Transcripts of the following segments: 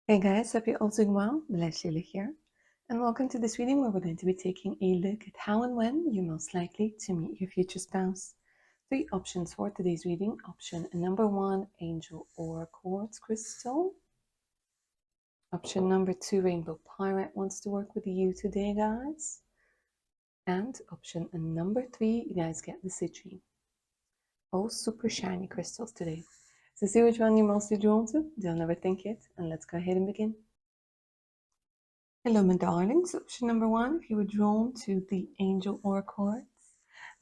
Hey guys, hope you're all doing well. Blush Lily here, and welcome to this reading where we're going to be taking a look at how and when you're most likely to meet your future spouse. 3 options for today's reading. Option number 1, Angel or Quartz Crystal. Option number 2, Rainbow Pirate wants to work with you today, guys. And option number 3, you guys get the citrine. All super shiny crystals today. So see which one you're mostly drawn to. Don't overthink it, and let's go ahead and begin. Hello, my darlings. Option number 1, if you were drawn to the Angel or Quartz,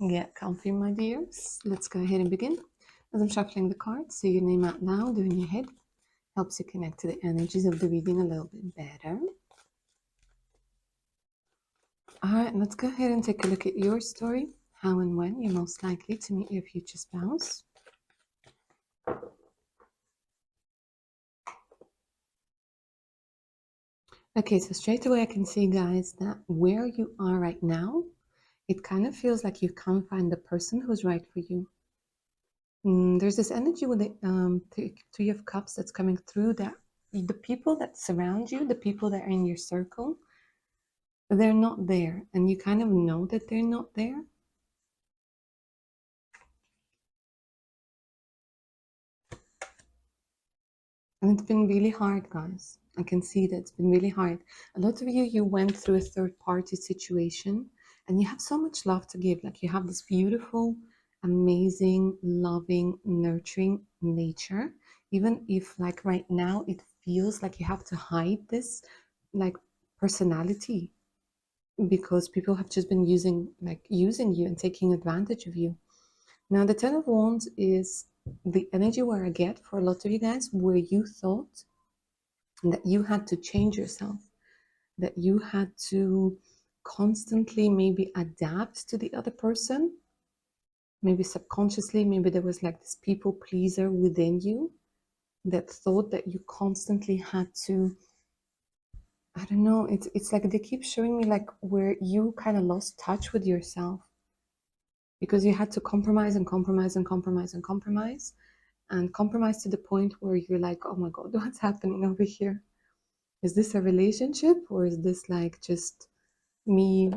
get comfy, my dears. Let's go ahead and begin. As I'm shuffling the cards, say your name out loud or in your head. Helps you connect to the energies of the reading a little bit better. All right, let's go ahead and take a look at your story. How and when you're most likely to meet your future spouse. Okay, so straight away I can see, guys, that where you are right now, it kind of feels like you can't find the person who's right for you. There's this energy with the Three of Cups that's coming through, that the people that surround you, the people that are in your circle, they're not there. And you kind of know that they're not there. And it's been really hard, guys. I can see that it's been really hard. A lot of you went through a third party situation and you have so much love to give. Like you have this beautiful, amazing, loving, nurturing nature. Even if like right now it feels like you have to hide this like personality because people have just been using you and taking advantage of you. Now the Ten of Wands is the energy where I get for a lot of you guys, where you thought that you had to change yourself, that you had to constantly maybe adapt to the other person, maybe subconsciously, maybe there was like this people pleaser within you that thought that you constantly had to, I don't know, it's like they keep showing me like where you kind of lost touch with yourself because you had to compromise and compromise and compromise and compromise and compromise to the point where you're like, oh my God, what's happening over here? Is this a relationship or is this like just me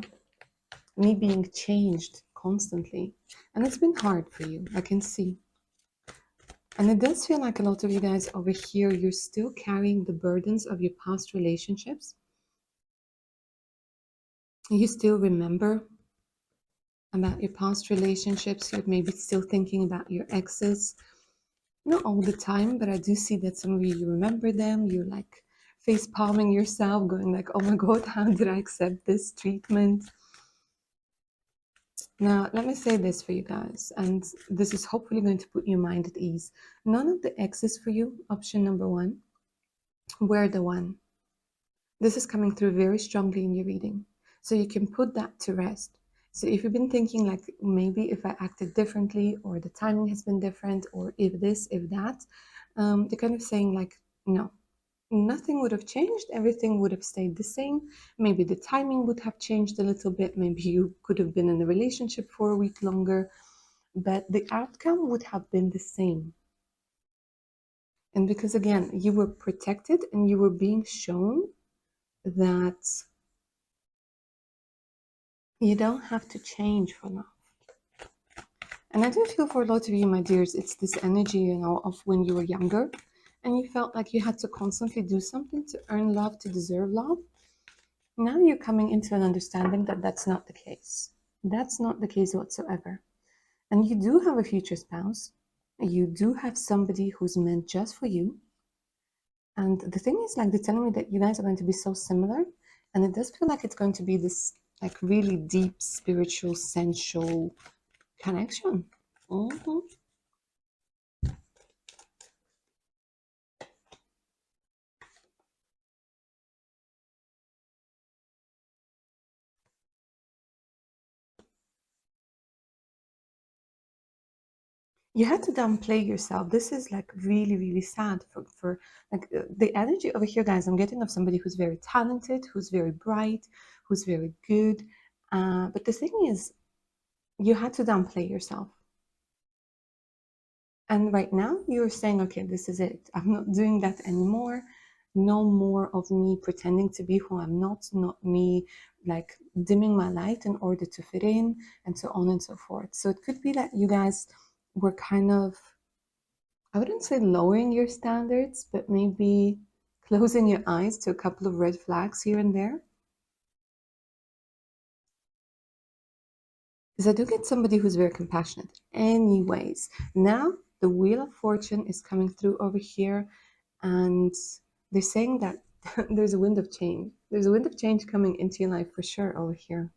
being changed constantly? And it's been hard for you, I can see. And it does feel like a lot of you guys over here, you're still carrying the burdens of your past relationships. You still remember about your past relationships. You're maybe still thinking about your exes. Not all the time, but I do see that some of you remember them. You're like face palming yourself, going like, oh my God, how did I accept this treatment? Now, let me say this for you guys, and this is hopefully going to put your mind at ease. None of the exes for you, option number 1, were the one. This is coming through very strongly in your reading. So you can put that to rest. So if you've been thinking like maybe if I acted differently or the timing has been different or if this, if that, they're kind of saying like, no, nothing would have changed. Everything would have stayed the same. Maybe the timing would have changed a little bit. Maybe you could have been in a relationship for a week longer, but the outcome would have been the same. And because again, you were protected and you were being shown that you don't have to change for love. And I do feel for a lot of you, my dears, it's this energy, you know, of when you were younger and you felt like you had to constantly do something to earn love, to deserve love. Now you're coming into an understanding that that's not the case. That's not the case whatsoever. And you do have a future spouse. You do have somebody who's meant just for you. And the thing is, like, they're telling me that you guys are going to be so similar. And it does feel like it's going to be this, like, really deep, spiritual, sensual connection. Mm-hmm. You had to downplay yourself. This is like really, really sad for like the energy over here, guys. I'm getting of somebody who's very talented, who's very bright, who's very good. But the thing is, you had to downplay yourself. And right now you're saying, okay, this is it. I'm not doing that anymore. No more of me pretending to be who I'm not me like dimming my light in order to fit in, and so on and so forth. So it could be that you guys were kind of, I wouldn't say lowering your standards, but maybe closing your eyes to a couple of red flags here and there. Because I do get somebody who's very compassionate. Anyways, now the Wheel of Fortune is coming through over here, and they're saying that there's a wind of change. There's a wind of change coming into your life for sure over here.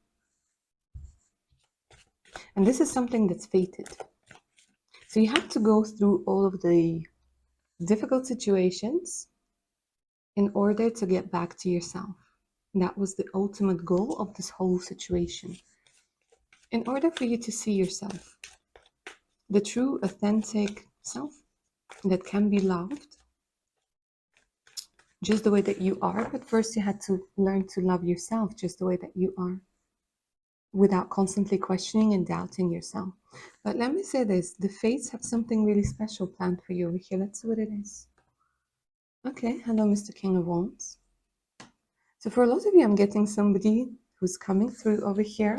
And this is something that's fated. So you have to go through all of the difficult situations in order to get back to yourself. That was the ultimate goal of this whole situation. In order for you to see yourself, the true, authentic self that can be loved just the way that you are, but first you had to learn to love yourself just the way that you are without constantly questioning and doubting yourself. But let me say this, the fates have something really special planned for you over here. Let's see what it is. Okay, hello, Mr. King of Wands. So for a lot of you, I'm getting somebody who's coming through over here,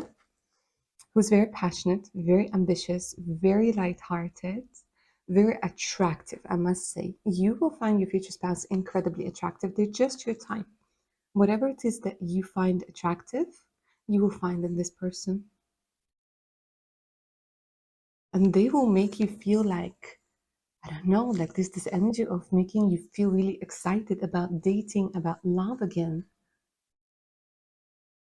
who's very passionate, very ambitious, very light-hearted, very attractive, I must say. You will find your future spouse incredibly attractive. They're just your type. Whatever it is that you find attractive, you will find in this person. And they will make you feel like, I don't know, like this energy of making you feel really excited about dating, about love again.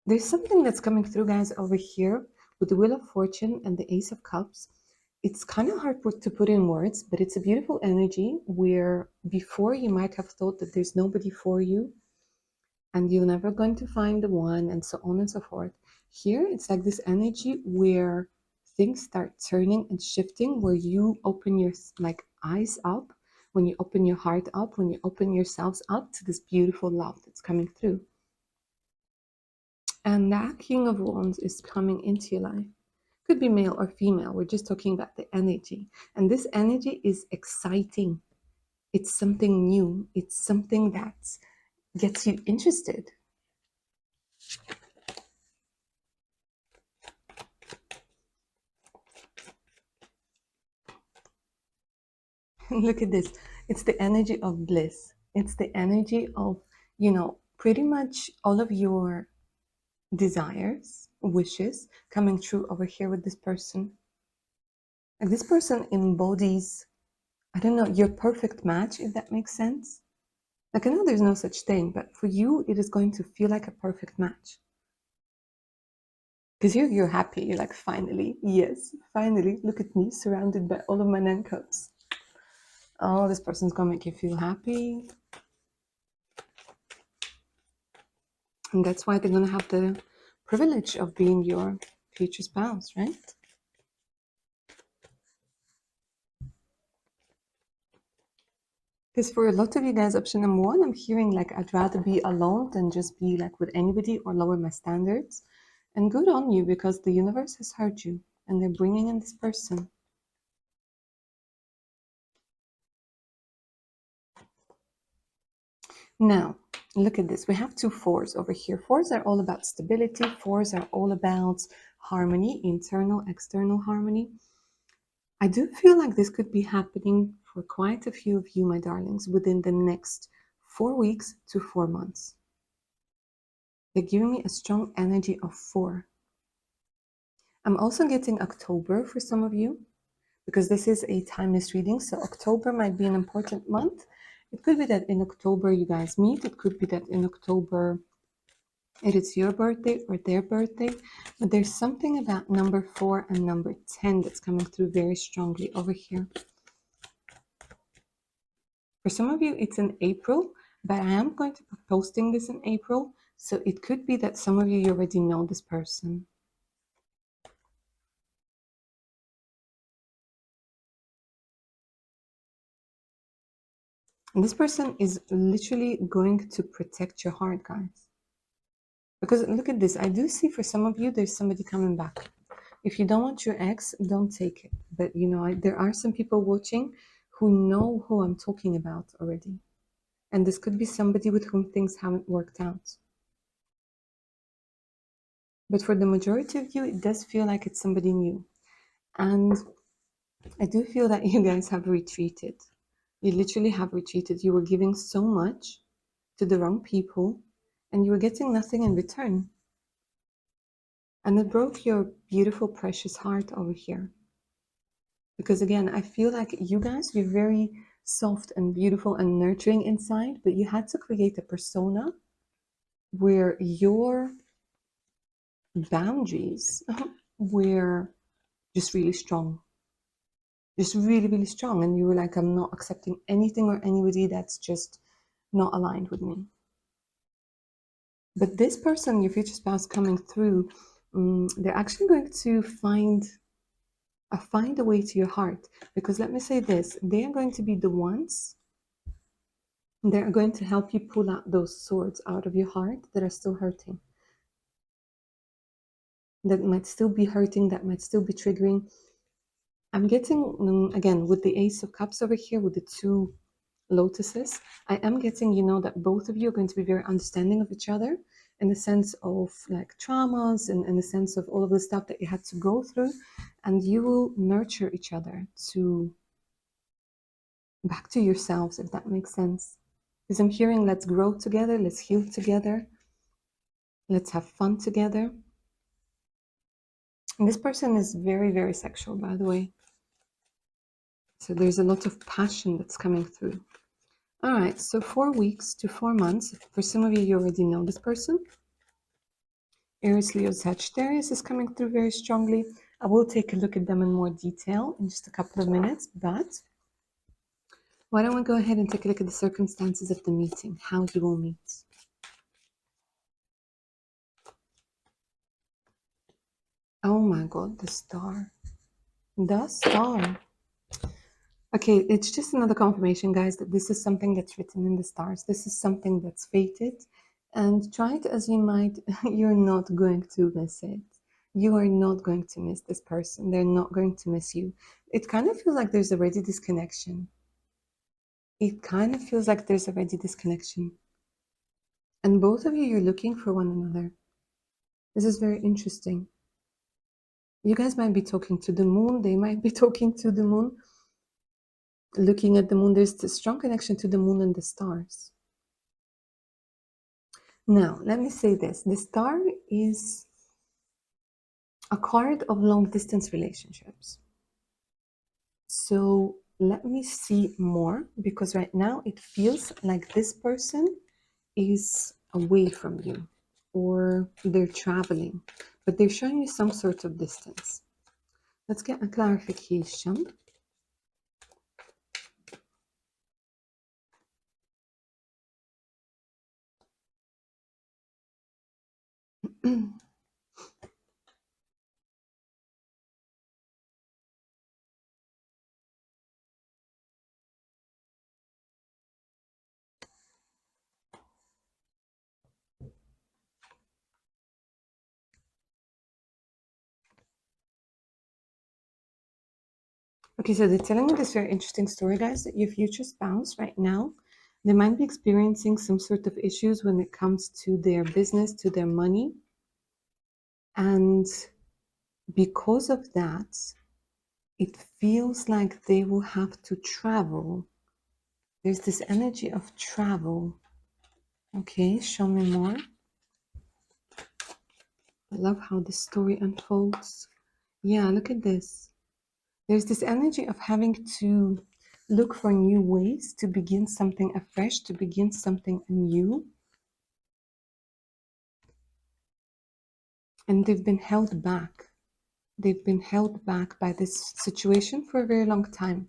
There's something that's coming through, guys, over here with the Wheel of Fortune and the Ace of Cups. It's kind of hard to put in words, but it's a beautiful energy where before you might have thought that there's nobody for you and you're never going to find the one, and so on and so forth. Here, it's like this energy where things start turning and shifting, where you open your like eyes up, when you open your heart up, when you open yourselves up to this beautiful love that's coming through. And that King of Wands is coming into your life. Could be male or female. We're just talking about the energy. And this energy is exciting. It's something new. It's something that gets you interested. Look at this. It's the energy of bliss. It's the energy of, pretty much all of your desires, wishes coming true over here with this person. Like this person embodies, I don't know, your perfect match, if that makes sense. Like I know there's no such thing, but for you, it is going to feel like a perfect match. Because you're happy. You're like, finally, yes, finally, look at me surrounded by all of my nine cups. Oh, this person's gonna make you feel happy. And that's why they're gonna have the privilege of being your future spouse, right? Because for a lot of you guys, option number one, I'm hearing like I'd rather be alone than just be like with anybody or lower my standards. And good on you, because the universe has heard you and they're bringing in this person. Now, look at this. We have two fours over here. Fours are all about stability. Fours are all about harmony, internal, external harmony. I do feel like this could be happening for quite a few of you, my darlings, within the next 4 weeks to 4 months. They're giving me a strong energy of 4. I'm also getting October for some of you, because this is a timeless reading. So October might be an important month. It could be that in October you guys meet. It could be that in October it is your birthday or their birthday. But there's something about number 4 and number 10 that's coming through very strongly over here. For some of you, it's in April, but I am going to be posting this in April. So it could be that some of you already know this person. And this person is literally going to protect your heart, guys. Because look at this. I do see for some of you, there's somebody coming back. If you don't want your ex, don't take it. But, there are some people watching who know who I'm talking about already. And this could be somebody with whom things haven't worked out. But for the majority of you, it does feel like it's somebody new. And I do feel that you guys have retreated. You literally have retreated. You were giving so much to the wrong people and you were getting nothing in return. And it broke your beautiful, precious heart over here. Because again, I feel like you guys, you're very soft and beautiful and nurturing inside, but you had to create a persona where your boundaries were just really strong. Just really, really strong. And you were like, I'm not accepting anything or anybody that's just not aligned with me. But this person, your future spouse coming through, they're actually going to find a way to your heart. Because let me say this, they are going to be the ones that are going to help you pull out those swords out of your heart that are still hurting. That might still be hurting, that might still be triggering. I'm getting, again, with the Ace of Cups over here, with the two lotuses, I am getting, that both of you are going to be very understanding of each other in the sense of like traumas and in the sense of all of the stuff that you had to go through. And you will nurture each other to back to yourselves, if that makes sense. Because I'm hearing, let's grow together, let's heal together, let's have fun together. And this person is very, very sexual, by the way. So there's a lot of passion that's coming through. All right, so 4 weeks to 4 months. For some of you, you already know this person. Aries, Leo, Sagittarius is coming through very strongly. I will take a look at them in more detail in just a couple of minutes, but why don't we go ahead and take a look at the circumstances of the meeting, how you will meet. Oh my God, the star. The star. Okay, it's just another confirmation, guys, that this is something that's written in the stars. This is something that's fated. And try it as you might, you're not going to miss it. You are not going to miss this person. They're not going to miss you. It kind of feels like there's already this connection. It kind of feels like there's already this connection. And both of you, you're looking for one another. This is very interesting. You guys might be talking to the moon. They might be talking to the moon. Looking at the moon, there's a strong connection to the moon and the stars. Now, let me say this. The star is a card of long distance relationships. So let me see more, because right now it feels like this person is away from you or they're traveling, but they're showing you some sort of distance. Let's get a clarification. Okay, so they're telling me this very interesting story, guys, that your future spouse right now, they might be experiencing some sort of issues when it comes to their business, to their money. And because of that, it feels like they will have to travel. There's this energy of travel. Okay, show me more. I love how this story unfolds. Yeah, look at this. There's this energy of having to look for new ways to begin something afresh, to begin something new. And they've been held back. They've been held back by this situation for a very long time.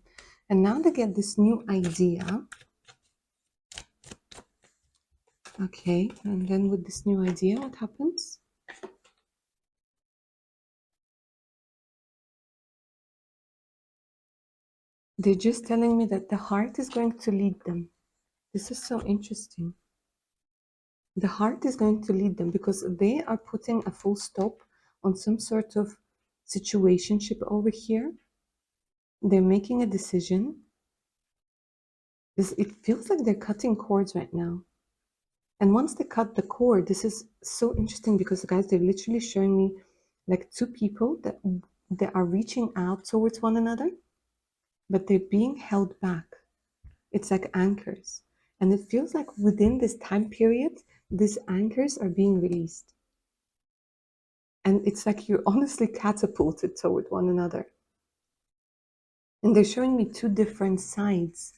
And now they get this new idea. Okay, and then with this new idea, what happens? They're just telling me that the heart is going to lead them. This is so interesting. The heart is going to lead them because they are putting a full stop on some sort of situationship over here. They're making a decision. It feels like they're cutting cords right now. And once they cut the cord, this is so interesting because guys, they're literally showing me like two people that are reaching out towards one another, but they're being held back. It's like anchors. And it feels like within this time period, these anchors are being released. And it's like you're honestly catapulted toward one another. And they're showing me two different sides,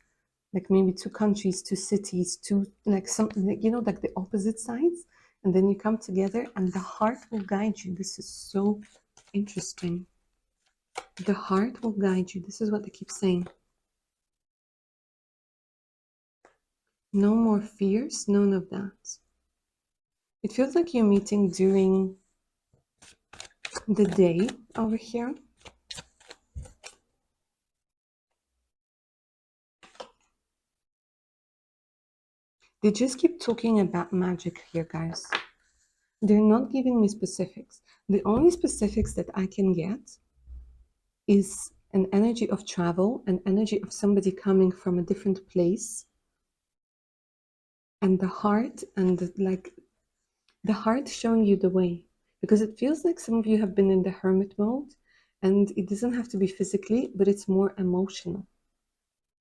like maybe two countries, two cities, two, like something, like, like the opposite sides. And then you come together and the heart will guide you. This is so interesting. The heart will guide you. This is what they keep saying. No more fears, none of that. It feels like you're meeting during the day over here. They just keep talking about magic here, guys. They're not giving me specifics. The only specifics that I can get is an energy of travel, an energy of somebody coming from a different place, and the heart and the heart showing you the way. Because it feels like some of you have been in the hermit mode, and it doesn't have to be physically, but it's more emotional.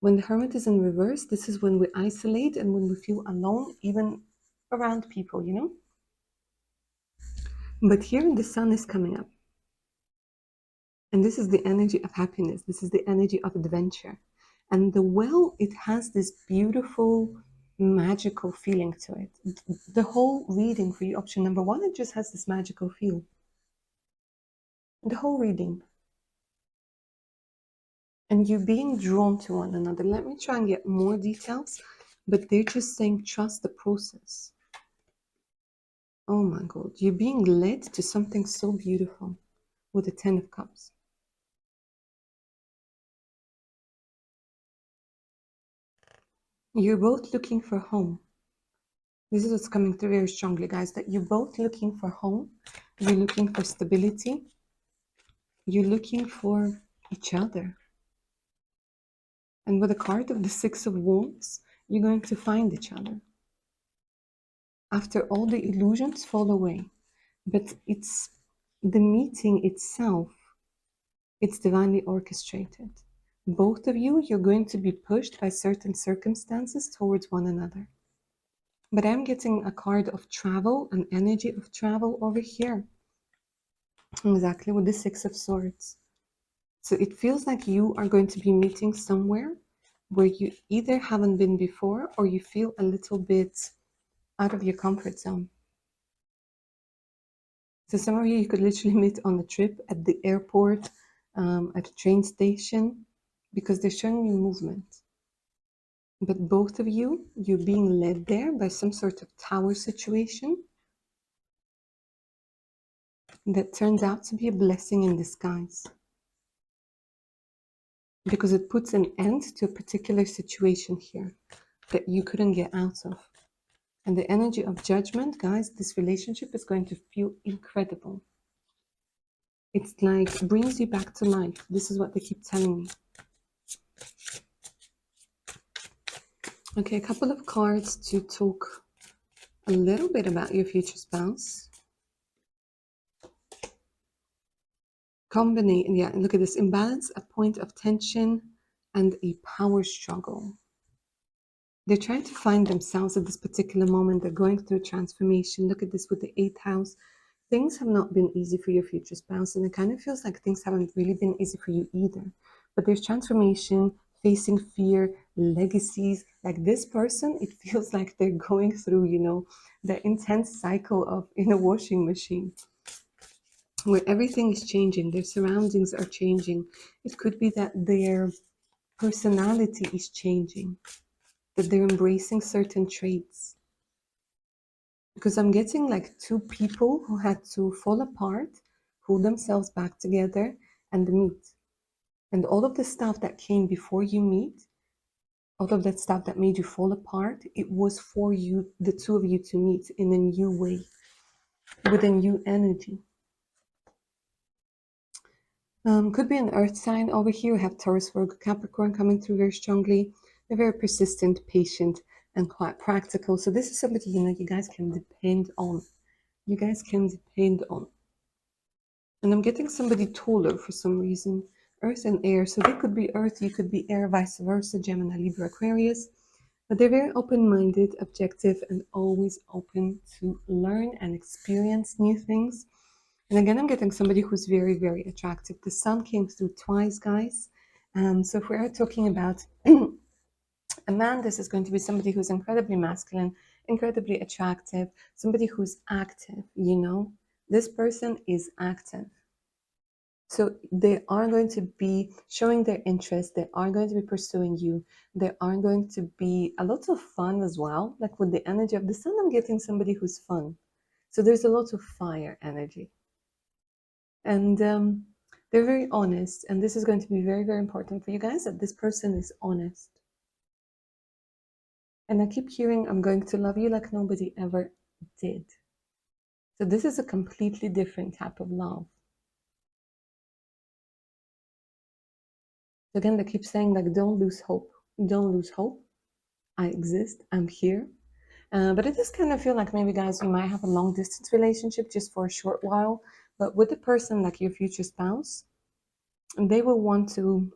When the hermit is in reverse, this is when we isolate and when we feel alone, even around people, But here the sun is coming up. And this is the energy of happiness. This is the energy of adventure. And the well, it has this beautiful, magical feeling to it. The whole reading for you, option number one, it just has this magical feel. The whole reading. And you being drawn to one another. Let me try and get more details, but they're just saying trust the process. Oh my God, you're being led to something so beautiful with the Ten of Cups. You're both looking for home. This is what's coming through very strongly, guys, that you're both looking for home. You're looking for stability. You're looking for each other. And with the card of the Six of Wands, you're going to find each other. After all the illusions fall away. But it's the meeting itself, it's divinely orchestrated. Both of you, you're going to be pushed by certain circumstances towards one another. But I'm getting a card of travel, an energy of travel over here. Exactly, with the Six of Swords. So it feels like you are going to be meeting somewhere where you either haven't been before or you feel a little bit out of your comfort zone. So some of you could literally meet on a trip, at the airport, at a train station, because they're showing you movement. But both of you, you're being led there by some sort of tower situation that turns out to be a blessing in disguise. Because it puts an end to a particular situation here that you couldn't get out of. And the energy of judgment, guys, this relationship is going to feel incredible. It's like brings you back to life. This is what they keep telling me. Okay, a couple of cards to talk a little bit about your future spouse. Combination, yeah, look at this imbalance, a point of tension, and a power struggle. They're trying to find themselves at this particular moment. They're going through transformation. Look at this with the 8th house. Things have not been easy for your future spouse, and it kind of feels like things haven't really been easy for you either. But there's transformation, facing fear, legacies. Like this person, it feels like they're going through, the intense cycle of in a washing machine where everything is changing, their surroundings are changing. It could be that their personality is changing, that they're embracing certain traits. Because I'm getting like two people who had to fall apart, pull themselves back together, and meet. And all of the stuff that came before you meet, all of that stuff that made you fall apart, it was for you, the two of you, to meet in a new way, with a new energy. Could be an earth sign over here. We have Taurus, Virgo, Capricorn coming through very strongly. They're very persistent, patient, and quite practical. So this is somebody, you guys can depend on. You guys can depend on. And I'm getting somebody taller for some reason. Earth and air. So they could be earth, you could be air, vice versa, Gemini, Libra, Aquarius. But they're very open-minded, objective, and always open to learn and experience new things. And again, I'm getting somebody who's very, very attractive. The sun came through twice, guys. So if we're talking about a man, this is going to be somebody who's incredibly masculine, incredibly attractive, somebody who's active, This person is active. So they are going to be showing their interest. They are going to be pursuing you. There are going to be a lot of fun as well. Like with the energy of the sun, I'm getting somebody who's fun. So there's a lot of fire energy. And they're very honest. And this is going to be very, very important for you guys, that this person is honest. And I keep hearing, I'm going to love you like nobody ever did. So this is a completely different type of love. Again, they keep saying, like, don't lose hope. Don't lose hope. I exist. I'm here. But it does kind of feel like maybe, guys, you might have a long distance relationship just for a short while. But with the person, like your future spouse, they will want to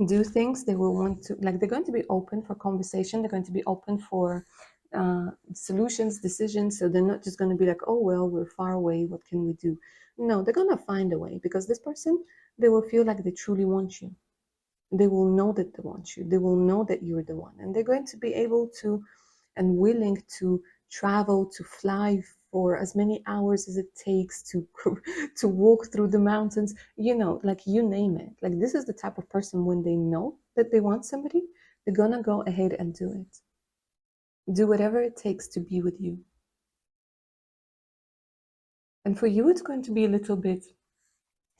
do things. They will want to, like, they're going to be open for conversation. They're going to be open for solutions, decisions. So they're not just going to be like, oh, well, we're far away. What can we do? No, they're going to find a way, because this person, they will feel like they truly want you. They will know that they want you. They will know that you're the one. And they're going to be able to and willing to travel, to fly for as many hours as it takes to to walk through the mountains, like you name it. Like, this is the type of person, when they know that they want somebody, they're gonna go ahead and do it. Do whatever it takes to be with you. And for you, it's going to be a little bit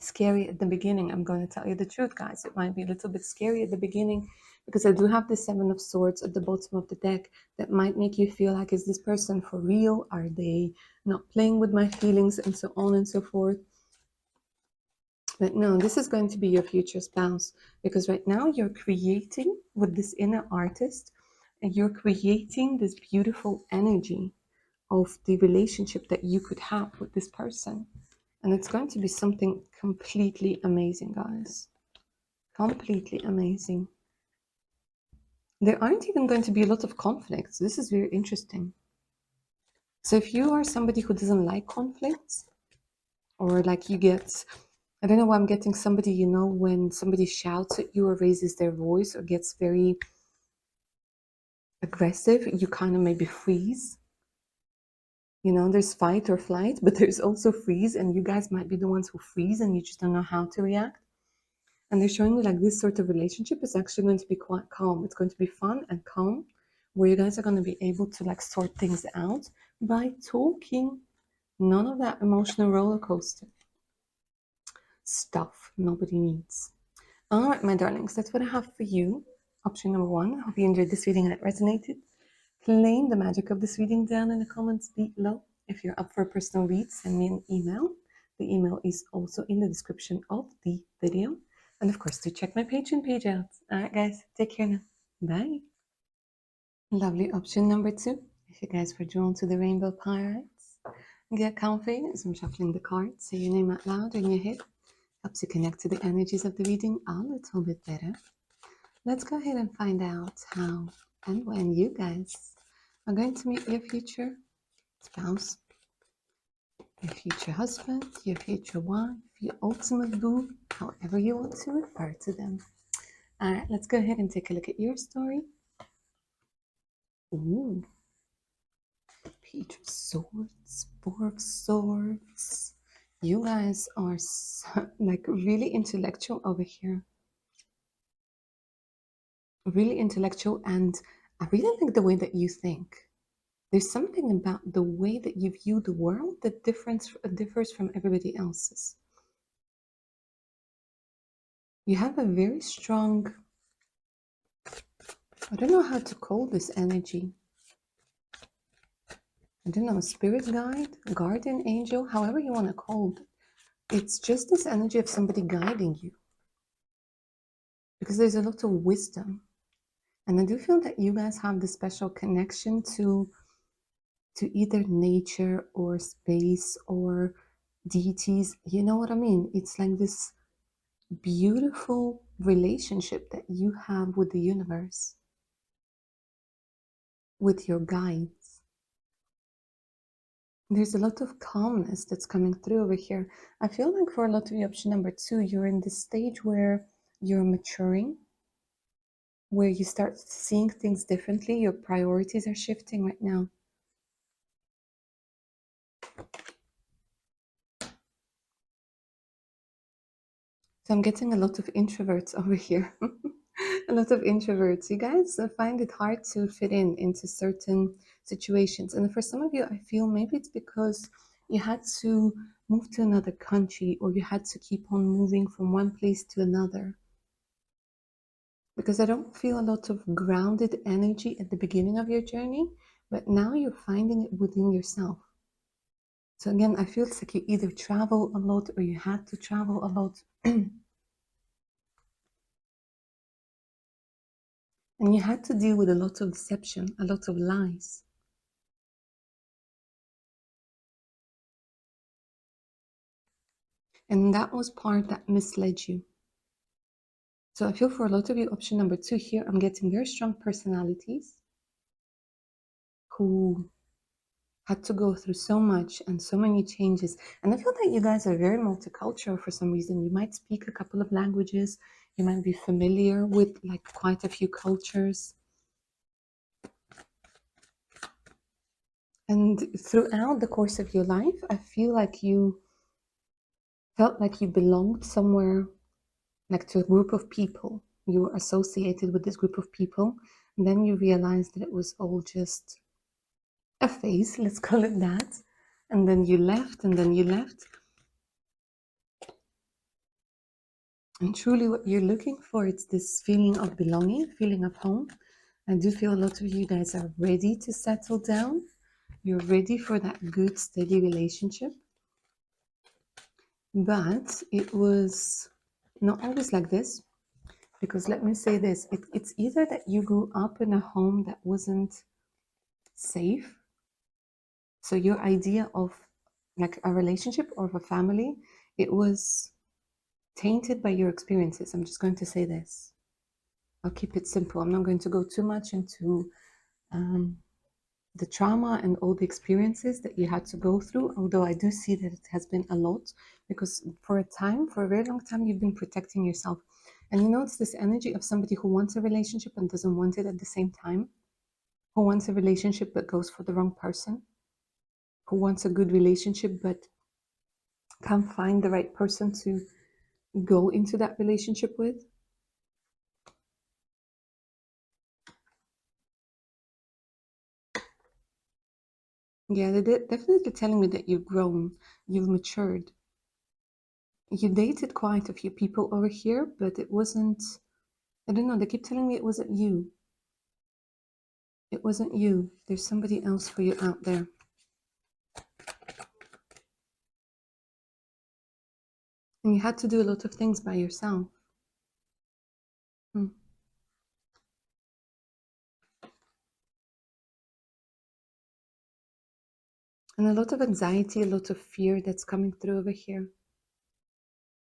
scary at the beginning. I'm going to tell you the truth, guys. It might be a little bit scary at the beginning, because I do have the Seven of Swords at the bottom of the deck. That might make you feel like, is this person for real? Are they not playing with my feelings, and so on and so forth? But no, this is going to be your future spouse, because right now you're creating with this inner artist, and you're creating this beautiful energy of the relationship that you could have with this person. And it's going to be something completely amazing, guys. Completely amazing. There aren't even going to be a lot of conflicts. This is very interesting. So if you are somebody who doesn't like conflicts, or like you get, I don't know why I'm getting somebody, when somebody shouts at you or raises their voice or gets very aggressive, you kind of maybe freeze. There's fight or flight, but there's also freeze, and you guys might be the ones who freeze and you just don't know how to react. And they're showing me like this sort of relationship is actually going to be quite calm. It's going to be fun and calm, where you guys are going to be able to like sort things out by talking. None of that emotional roller coaster stuff nobody needs. All right, my darlings, that's what I have for you. Option number one. I hope you enjoyed this reading and it resonated. Claim the magic of this reading down in the comments below. If you're up for a personal read, send me an email. The email is also in the description of the video. And of course, do check my Patreon page out. All right, guys, take care now. Bye. Lovely option number two. If you guys were drawn to the Rainbow Pirates, get comfy as I'm shuffling the cards. Say your name out loud in your head. Helps you connect to the energies of the reading a little bit better. Let's go ahead and find out how and when you guys are going to meet your future spouse, your future husband, your future wife, your ultimate boo, however you want to refer to them. All right, let's go ahead and take a look at your story. Ooh, Page of Swords, Four of Swords. You guys are like really intellectual over here. Really intellectual, and I really like the way that you think. There's something about the way that you view the world that differs from everybody else's. You have a very strong, I don't know how to call this energy. I don't know, spirit guide, guardian angel, however you want to call it. It's just this energy of somebody guiding you. Because there's a lot of wisdom. And I do feel that you guys have this special connection to either nature or space or deities. You know what I mean? It's like this beautiful relationship that you have with the universe, with your guides. There's a lot of calmness that's coming through over here. I feel like for a lot of you, option number two, you're in this stage where you're maturing, where you start seeing things differently. Your priorities are shifting right now. So I'm getting a lot of introverts over here. A lot of introverts. You guys find it hard to fit in into certain situations. And for some of you, I feel maybe it's because you had to move to another country or you had to keep on moving from one place to another. Because I don't feel a lot of grounded energy at the beginning of your journey, but now you're finding it within yourself. So again, I feel it's like you either travel a lot or you had to travel a lot. And you had to deal with a lot of deception, a lot of lies. And that was part that misled you. So I feel for a lot of you, option number two here, I'm getting very strong personalities who had to go through so much and so many changes. And I feel that you guys are very multicultural for some reason. You might speak a couple of languages. You might be familiar with like quite a few cultures. And throughout the course of your life, I feel like you felt like you belonged somewhere, like to a group of people. You were associated with this group of people. And then you realized that it was all just a phase, let's call it that. And then you left, and then you left. And truly, what you're looking for is this feeling of belonging, feeling of home. I do feel a lot of you guys are ready to settle down. You're ready for that good, steady relationship. But it was not always like this. Because let me say this, it's either that you grew up in a home that wasn't safe. So your idea of like a relationship or of a family, it was tainted by your experiences. I'm just going to say this. I'll keep it simple. I'm not going to go too much into the trauma and all the experiences that you had to go through, although I do see that it has been a lot because for a very long time, you've been protecting yourself. And you know, it's this energy of somebody who wants a relationship and doesn't want it at the same time, who wants a relationship but goes for the wrong person, who wants a good relationship but can't find the right person to go into that relationship with. Yeah, they're definitely telling me that you've grown, you've matured. You dated quite a few people over here, but it wasn't, I don't know, they keep telling me it wasn't you. It wasn't you. There's somebody else for you out there. And you had to do a lot of things by yourself. Hmm. And a lot of anxiety, a lot of fear that's coming through over here.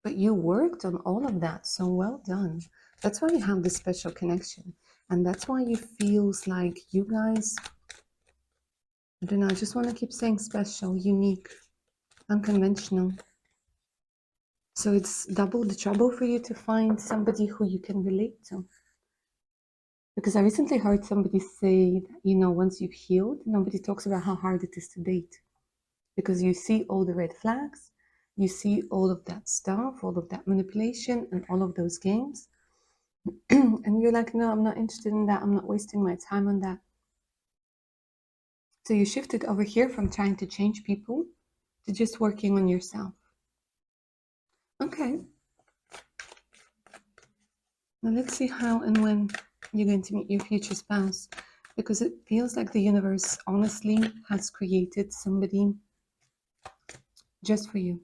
But you worked on all of that, so well done. That's why you have this special connection. And that's why it feels like you guys, I don't know, I just want to keep saying special, unique, unconventional. So it's double the trouble for you to find somebody who you can relate to. Because I recently heard somebody say that, you know, once you've healed, nobody talks about how hard it is to date. Because you see all the red flags, you see all of that stuff, all of that manipulation, and all of those games. And you're like, no, I'm not interested in that. I'm not wasting my time on that. So you shifted over here from trying to change people to just working on yourself. Okay. Now let's see how and when you're going to meet your future spouse, because it feels like the universe honestly has created somebody just for you.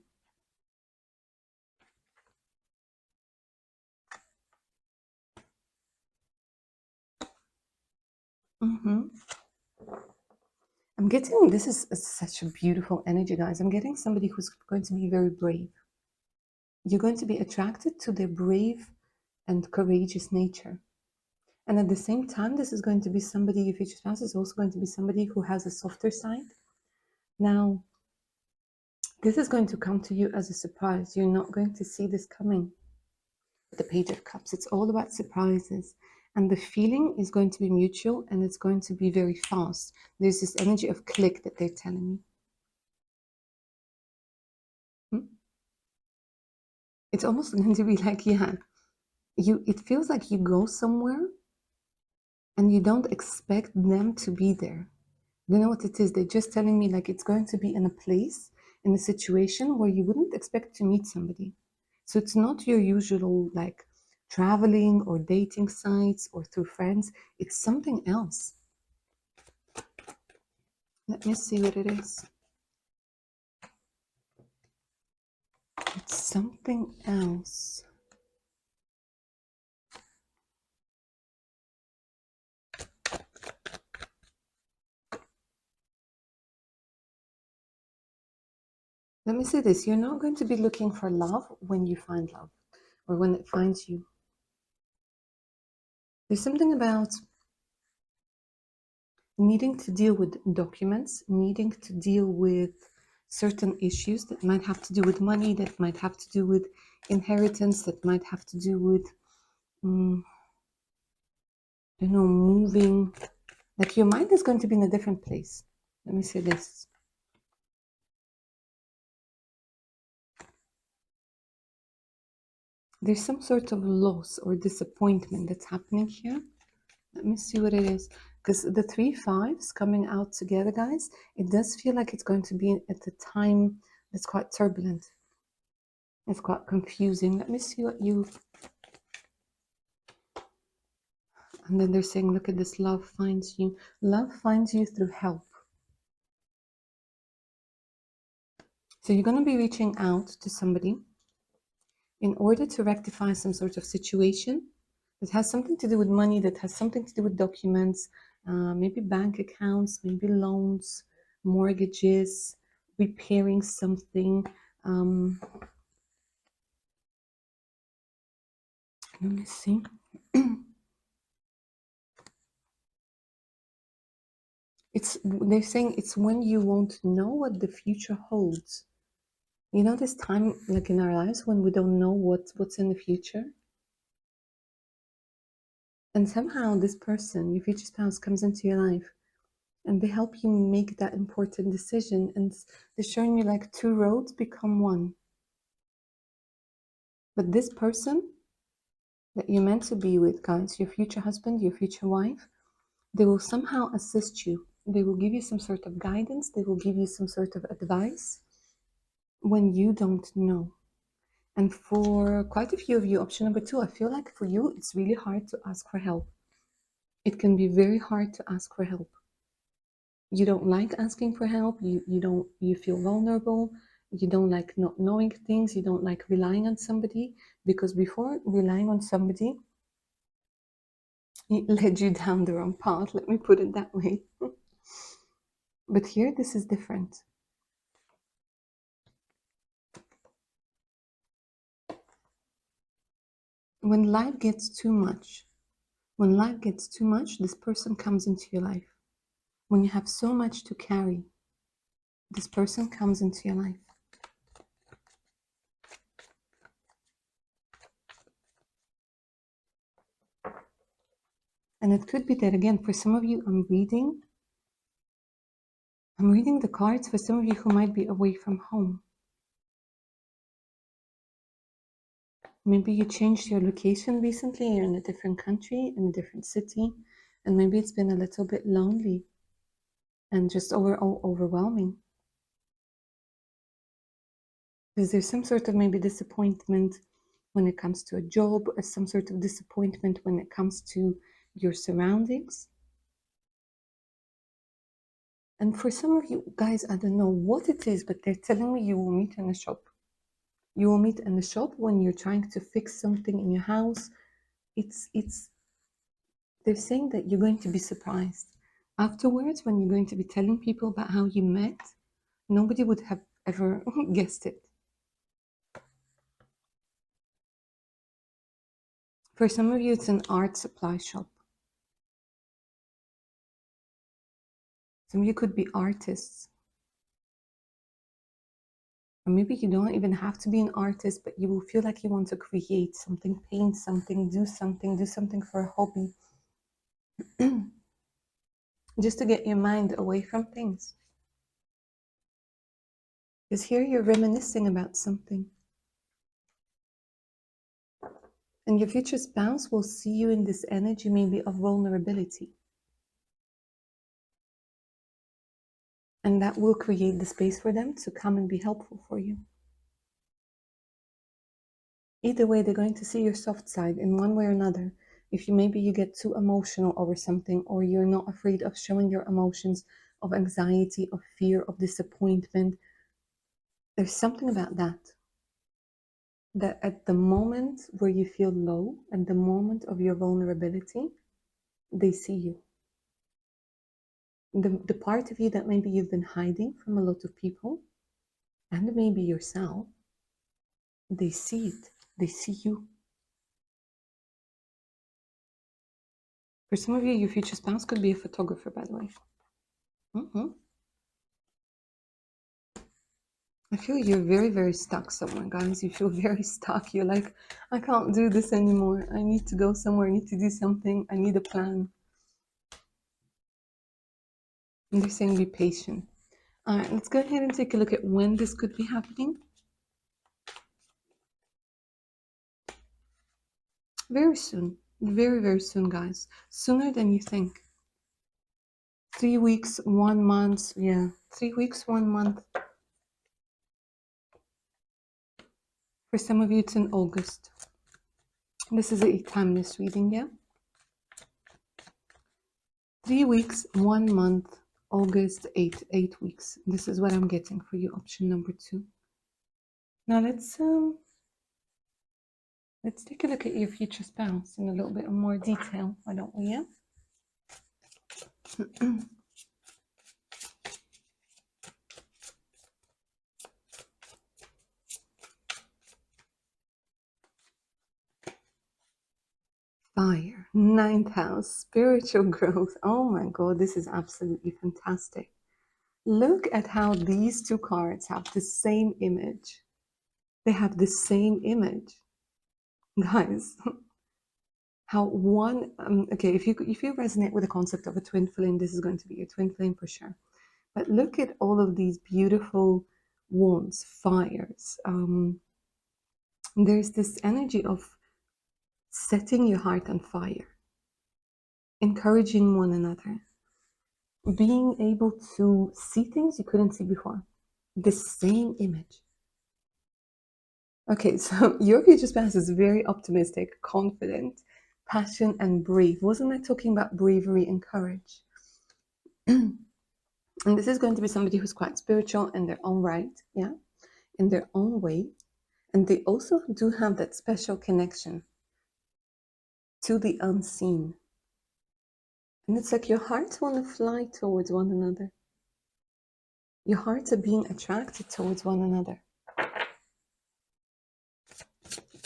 Mm-hmm. I'm getting, this is such a beautiful energy, guys. I'm getting somebody who's going to be very brave. You're going to be attracted to their brave and courageous nature. And at the same time, this is going to be somebody, your future spouse is also going to be somebody who has a softer side. Now, this is going to come to you as a surprise. You're not going to see this coming. The Page of Cups, it's all about surprises. And the feeling is going to be mutual and it's going to be very fast. There's this energy of click that they're telling me. It's almost going to be like, yeah, it feels like you go somewhere and you don't expect them to be there. You know what it is? They're just telling me like it's going to be in a place, in a situation where you wouldn't expect to meet somebody. So it's not your usual like traveling or dating sites or through friends. It's something else. Let me see what it is. It's something else. Let me say this. You're not going to be looking for love when you find love or when it finds you. There's something about needing to deal with documents, needing to deal with certain issues that might have to do with money, that might have to do with inheritance, that might have to do with, moving. Like your mind is going to be in a different place. Let me say this. There's some sort of loss or disappointment that's happening here. Let me see what it is. Because the 3 5s coming out together, guys, it does feel like it's going to be at a time that's quite turbulent. It's quite confusing. Let me see what you... And then they're saying, look at this, love finds you. Love finds you through help. So you're going to be reaching out to somebody in order to rectify some sort of situation that has something to do with money, that has something to do with documents, maybe bank accounts, maybe loans, mortgages, repairing something. Let me see. They're saying it's when you won't know what the future holds. You know, this time like in our lives when we don't know what's in the future, and somehow this person, your future spouse, comes into your life and they help you make that important decision, and they're showing you like 2 roads become one. But this person that you're meant to be with, guys, your future husband, your future wife, they will somehow assist you. They will give you some sort of guidance, they will give you some sort of advice when you don't know. And for quite a few of you, option number 2, I feel like for you, it's really hard to ask for help. It can be very hard to ask for help. You don't like asking for help. You feel vulnerable. You don't like not knowing things. You don't like relying on somebody, because before relying on somebody, it led you down the wrong path. Let me put it that way. But here, this is different. When life gets too much, this person comes into your life. When you have so much to carry, this person comes into your life. And it could be that, again, for some of you, I'm reading the cards for some of you who might be away from home. Maybe you changed your location recently, you're in a different country, in a different city, and maybe it's been a little bit lonely and just overwhelming. Because there's some sort of maybe disappointment when it comes to a job, or some sort of disappointment when it comes to your surroundings. And for some of you guys, I don't know what it is, but they're telling me you will meet in a shop. You will meet in the shop when you're trying to fix something in your house. It's They're saying that you're going to be surprised. Afterwards, when you're going to be telling people about how you met, nobody would have ever guessed it. For some of you, it's an art supply shop. Some of you could be artists. Or maybe you don't even have to be an artist, but you will feel like you want to create something, paint something, do something for a hobby. Just to get your mind away from things. Because here you're reminiscing about something. And your future spouse will see you in this energy maybe of vulnerability. And that will create the space for them to come and be helpful for you. Either way, they're going to see your soft side in one way or another. If maybe you get too emotional over something, or you're not afraid of showing your emotions of anxiety, of fear, of disappointment, there's something about that. That at the moment where you feel low, at the moment of your vulnerability, they see you. The part of you that maybe you've been hiding from a lot of people, and maybe yourself, they see it. They see you. For some of you, your future spouse could be a photographer, by the way. I feel you're very, very stuck somewhere, guys. You feel very stuck. You're like, I can't do this anymore. I need to go somewhere. I need to do something. I need a plan. And they're saying be patient. All right, let's go ahead and take a look at when this could be happening. Very soon. Very, very soon, guys. Sooner than you think. 3 weeks, 1 month. Yeah, 3 weeks, 1 month. For some of you, it's in August. This is a timeless reading, yeah? 3 weeks, 1 month, August, 8 weeks. This is what I'm getting for you, option number 2. Now let's take a look at your future spouse in a little bit more detail, why don't we? Yeah. Fire, 9th house, spiritual growth. Oh my God, this is absolutely fantastic. Look at how these two cards have the same image. They have the same image, guys. How one, okay, if you resonate with the concept of a twin flame, this is going to be your twin flame for sure. But look at all of these beautiful wands, fires. There's this energy of setting your heart on fire, encouraging one another, being able to see things you couldn't see before. The same image. Okay, so your future spouse is very optimistic, confident, passionate, and brave. Wasn't I talking about bravery and courage? And this is going to be somebody who's quite spiritual in their own right, yeah, in their own way. And they also do have that special connection to the unseen. And it's like your hearts want to fly towards one another. Your hearts are being attracted towards one another.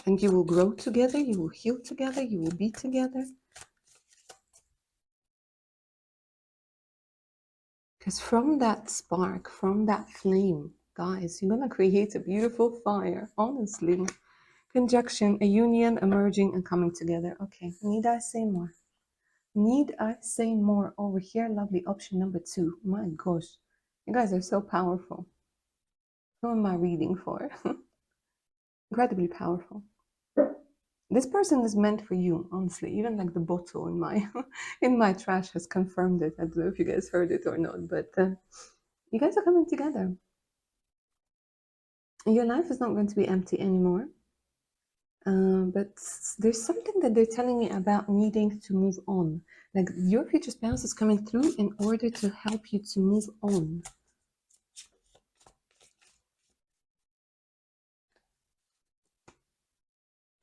And you will grow together, you will heal together, you will be together. Because from that spark, from that flame, guys, you're going to create a beautiful fire, honestly. Conjunction, a union, emerging and coming together. Okay, need I say more? Need I say more over here? Lovely option number 2. My gosh, you guys are so powerful. Who am I reading for? Incredibly powerful. This person is meant for you, honestly. Even like the bottle in my in my trash has confirmed it. I don't know if you guys heard it or not, but you guys are coming together. Your life is not going to be empty anymore. But there's something that they're telling me about needing to move on. Like your future spouse is coming through in order to help you to move on.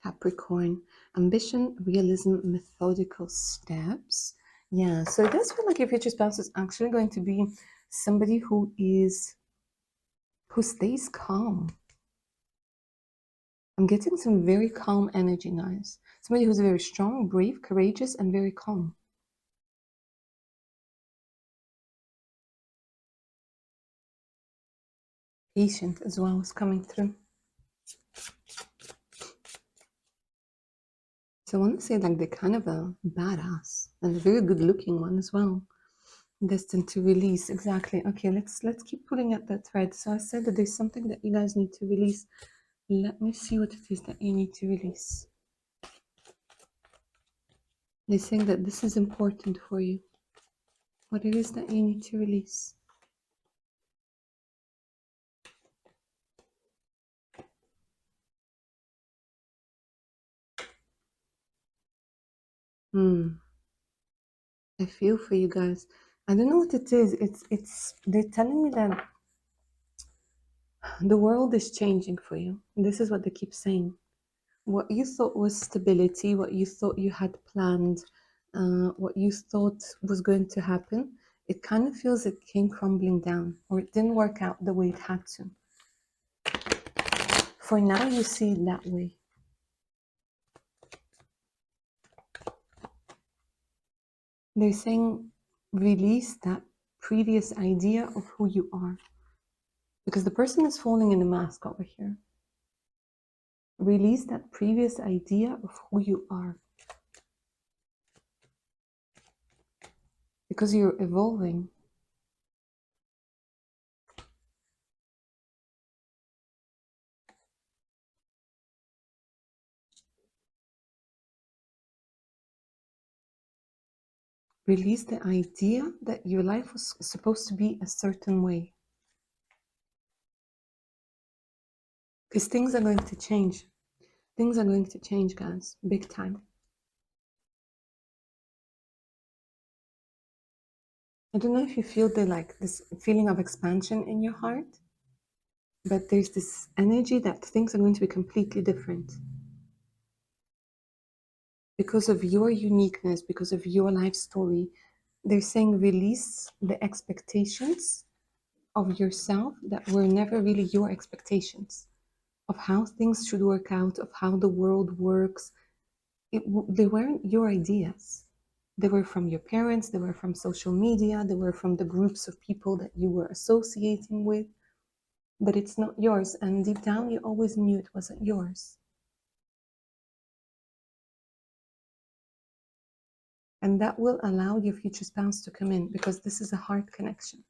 Capricorn. Ambition, realism, methodical steps. Yeah, so it does feel like your future spouse is actually going to be somebody who stays calm. I'm getting some very calm energy, guys. Somebody who's very strong, brave, courageous, and very calm. Patient as well is coming through. So I want to say like they're kind of a badass and a very good looking one as well. Destined to release, exactly. Okay, let's keep pulling at that thread. So I said that there's something that you guys need to release. Let me see what it is that you need to release. They're saying that this is important for you. What it is that you need to release. I feel for you guys. I don't know what it is. It's they're telling me that the world is changing for you. This is what they keep saying. What you thought was stability, what you thought you had planned, what you thought was going to happen, it kind of feels it came crumbling down or it didn't work out the way it had to. For now, you see it that way. They're saying release that previous idea of who you are because the person is falling in a mask over here. Release that previous idea of who you are because you're evolving. Release the idea that your life was supposed to be a certain way. Because things are going to change. Things are going to change, guys, big time. I don't know if you feel this feeling of expansion in your heart, but there's this energy that things are going to be completely different. Because of your uniqueness, because of your life story, they're saying release the expectations of yourself that were never really your expectations, of how things should work out, of how the world works. They weren't your ideas. They were from your parents, they were from social media, they were from the groups of people that you were associating with, but it's not yours. And deep down, you always knew it wasn't yours. And that will allow your future spouse to come in because this is a heart connection.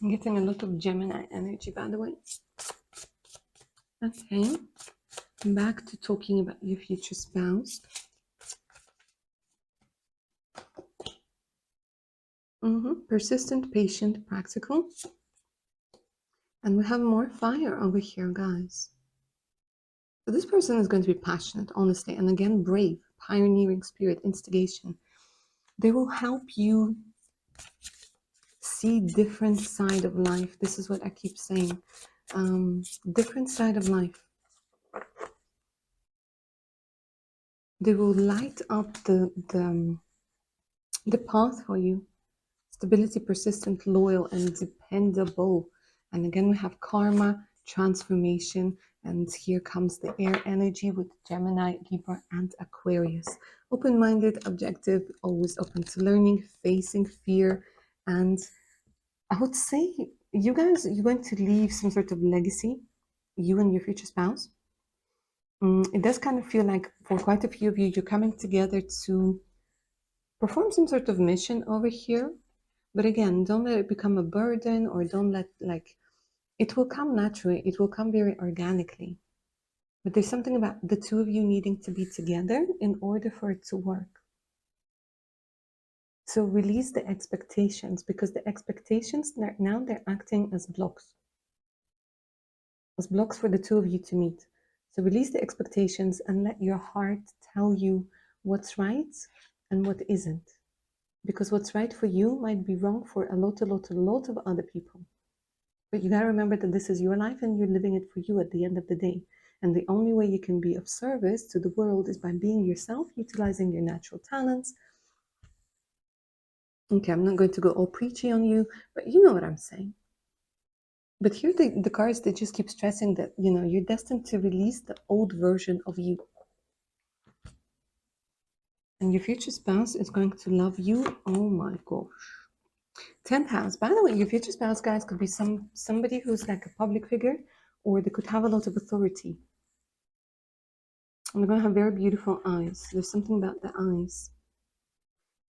I'm getting a lot of Gemini energy, by the way. Okay, back to talking about your future spouse. Persistent, patient, practical. And we have more fire over here, guys. So this person is going to be passionate, honestly, and again, brave, pioneering spirit, instigation. They will help you see different side of life. This is what I keep saying. Different side of life. They will light up the path for you. Stability, persistent, loyal, and dependable. And again, we have karma, transformation, and here comes the air energy with Gemini, Libra, and Aquarius. Open-minded, objective, always open to learning, facing fear, and I would say you guys, you're going to leave some sort of legacy, you and your future spouse. It does kind of feel like for quite a few of you, you're coming together to perform some sort of mission over here. But again, don't let it become a burden or don't let it will come naturally. It will come very organically. But there's something about the two of you needing to be together in order for it to work. So release the expectations because the expectations now they're acting as blocks for the two of you to meet. So release the expectations and let your heart tell you what's right and what isn't. Because what's right for you might be wrong for a lot of other people. But you gotta remember that this is your life and you're living it for you at the end of the day. And the only way you can be of service to the world is by being yourself, utilizing your natural talents. Okay, I'm not going to go all preachy on you, but you know what I'm saying. But here the cards, they just keep stressing that, you know, you're destined to release the old version of you. And your future spouse is going to love you. Oh my gosh. 10th house. By the way, your future spouse, guys, could be somebody who's like a public figure, or they could have a lot of authority. And they're going to have very beautiful eyes. There's something about the eyes.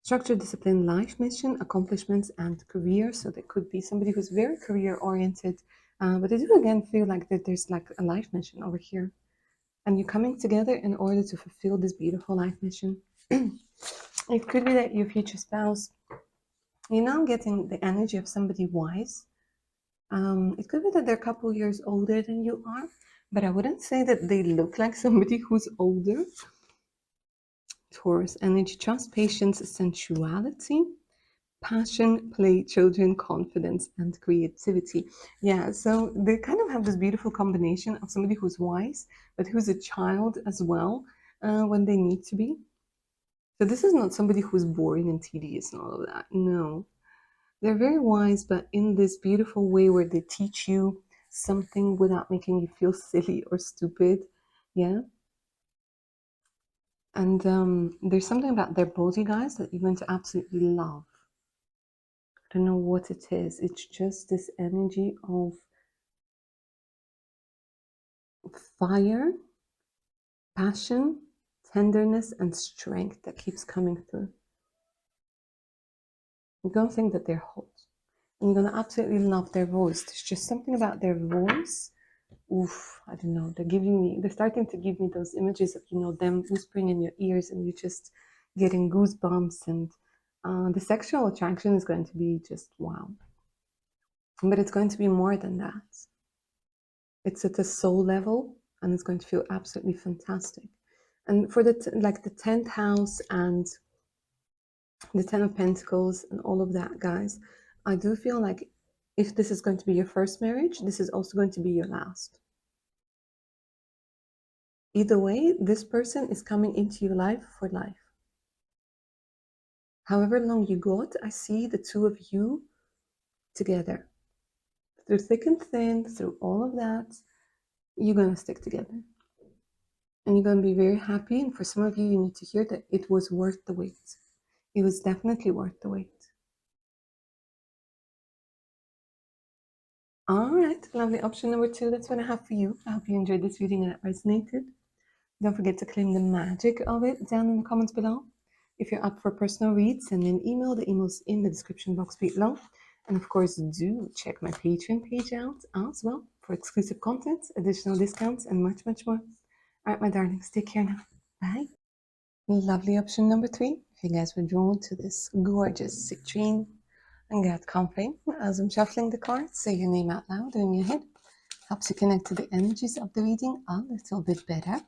Structure, discipline, life mission, accomplishments, and career. So there could be somebody who's very career oriented, but I do again feel like that there's like a life mission over here. And you're coming together in order to fulfill this beautiful life mission. It could be that your future spouse, you're now getting the energy of somebody wise. It could be that they're a couple years older than you are, but I wouldn't say that they look like somebody who's older. Taurus energy, trust, patience, sensuality, passion, play, children, confidence, and creativity. Yeah, so they kind of have this beautiful combination of somebody who's wise, but who's a child as well when they need to be. So this is not somebody who's boring and tedious and all of that. No. They're very wise, but in this beautiful way where they teach you something without making you feel silly or stupid. Yeah. And there's something about their body, guys, that you're going to absolutely love. I don't know what it is. It's just this energy of fire, passion, tenderness, and strength that keeps coming through. You're going to think that they're hot. And you're going to absolutely love their voice. There's just something about their voice. Oof, I don't know. They're starting to give me those images of, you know, them whispering in your ears and you just getting goosebumps. And the sexual attraction is going to be just wow. But it's going to be more than that. It's at a soul level and it's going to feel absolutely fantastic. And for the 10th house and the 10 of Pentacles and all of that, guys, I do feel like if this is going to be your first marriage, this is also going to be your last. Either way, this person is coming into your life for life. However long you got, I see the two of you together. Through thick and thin, through all of that, you're going to stick together. And you're going to be very happy. And for some of you, you need to hear that it was worth the wait. It was definitely worth the wait. All right, lovely. Option number 2, that's what I have for you. I hope you enjoyed this reading and it resonated. Don't forget to claim the magic of it down in the comments below. If you're up for personal reads, send me an email. The email's in the description box below. And of course, do check my Patreon page out as well for exclusive content, additional discounts, and much, much more. All right, my darlings, take care now. Bye. Lovely option number 3. If you guys were drawn to this gorgeous citrine, and get comfy as I'm shuffling the cards. Say your name out loud in your head. Helps you connect to the energies of the reading a little bit better.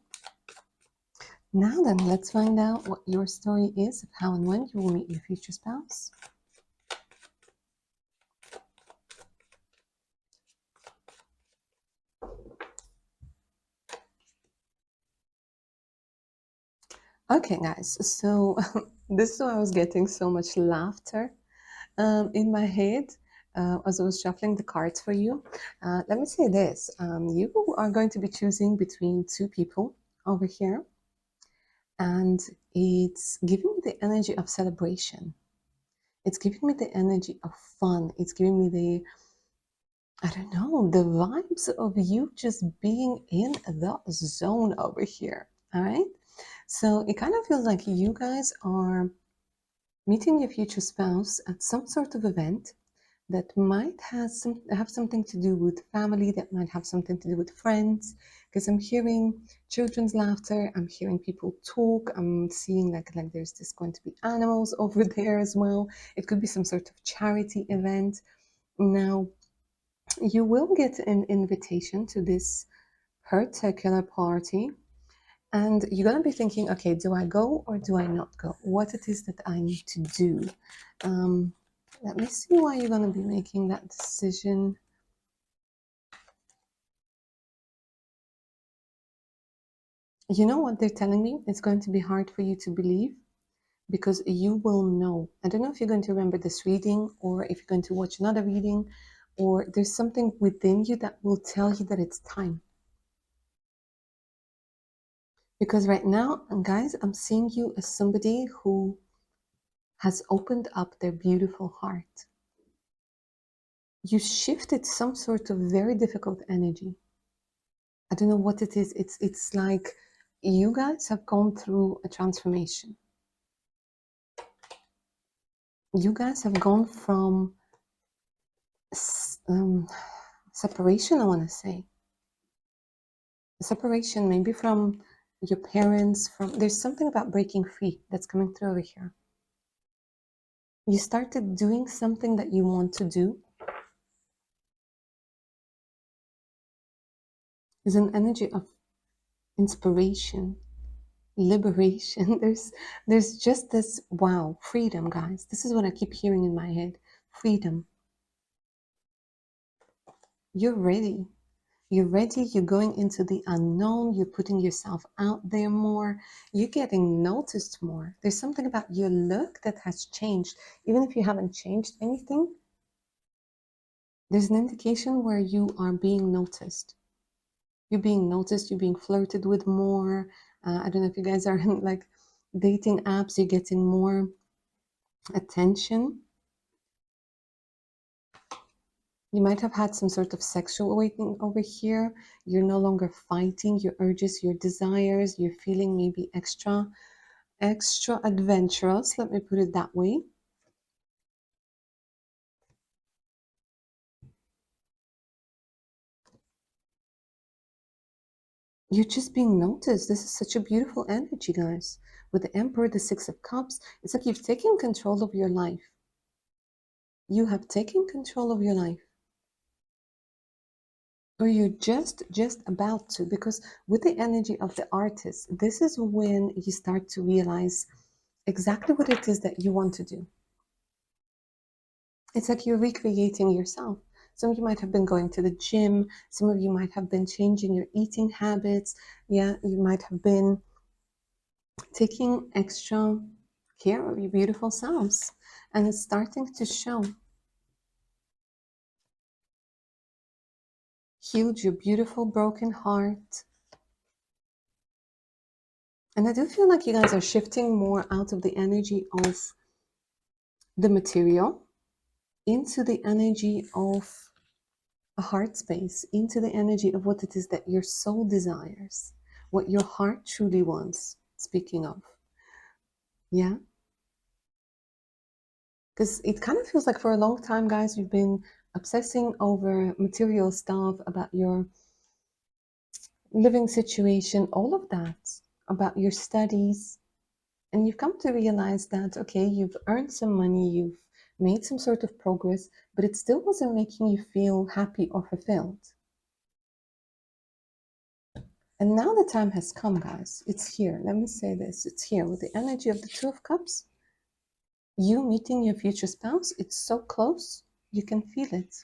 Now then, let's find out what your story is of how and when you will meet your future spouse. Okay, guys, so this is why I was getting so much laughter in my head as I was shuffling the cards for you. Let me say this. You are going to be choosing between 2 people over here. And it's giving me the energy of celebration. It's giving me the energy of fun. It's giving me the, I don't know, the vibes of you just being in the zone over here. All right. So it kind of feels like you guys are meeting your future spouse at some sort of event that might have something to do with family, that might have something to do with friends, because I'm hearing children's laughter, I'm hearing people talk, I'm seeing like there's this going to be animals over there as well. It could be some sort of charity event. Now, you will get an invitation to this particular party, and you're going to be thinking, okay, do I go or do I not go? What it is that I need to do. Let me see why you're going to be making that decision. You know what they're telling me? It's going to be hard for you to believe because you will know. I don't know if you're going to remember this reading or if you're going to watch another reading, or there's something within you that will tell you that it's time. Because right now, guys, I'm seeing you as somebody who has opened up their beautiful heart. You shifted some sort of very difficult energy. I don't know what it is. It's like you guys have gone through a transformation. You guys have gone from separation, I want to say. Separation, maybe from your parents, from there's something about breaking free that's coming through over here. You started doing something that you want to do. There's an energy of inspiration, liberation. There's just this wow, freedom, guys. This is what I keep hearing in my head. Freedom. You're ready. You're ready, you're going into the unknown, you're putting yourself out there more, you're getting noticed more. There's something about your look that has changed. Even if you haven't changed anything, there's an indication where you are being noticed. You're being noticed, you're being flirted with more. I don't know if you guys are in like dating apps, you're getting more attention. You might have had some sort of sexual awakening over here. You're no longer fighting your urges, your desires. You're feeling maybe extra adventurous, let me put it that way. You're just being noticed. This is such a beautiful energy, guys. With the Emperor, the Six of Cups, it's like you've taken control of your life. You have taken control of your life. Or you're just about to, because with the energy of the artist, this is when you start to realize exactly what it is that you want to do. It's like you're recreating yourself. Some of you might have been going to the gym. Some of you might have been changing your eating habits. Yeah, you might have been taking extra care of your beautiful selves. And it's starting to show. Healed your beautiful broken heart. And I do feel like you guys are shifting more out of the energy of the material into the energy of a heart space, into the energy of what it is that your soul desires, what your heart truly wants. Speaking of, yeah, because it kind of feels like for a long time, guys, you've been obsessing over material stuff, about your living situation, all of that, about your studies. And you've come to realize that, okay, you've earned some money, you've made some sort of progress, but it still wasn't making you feel happy or fulfilled. And now the time has come, guys. It's here. Let me say this. It's here with the energy of the Two of Cups. You meeting your future spouse, it's so close. You can feel it.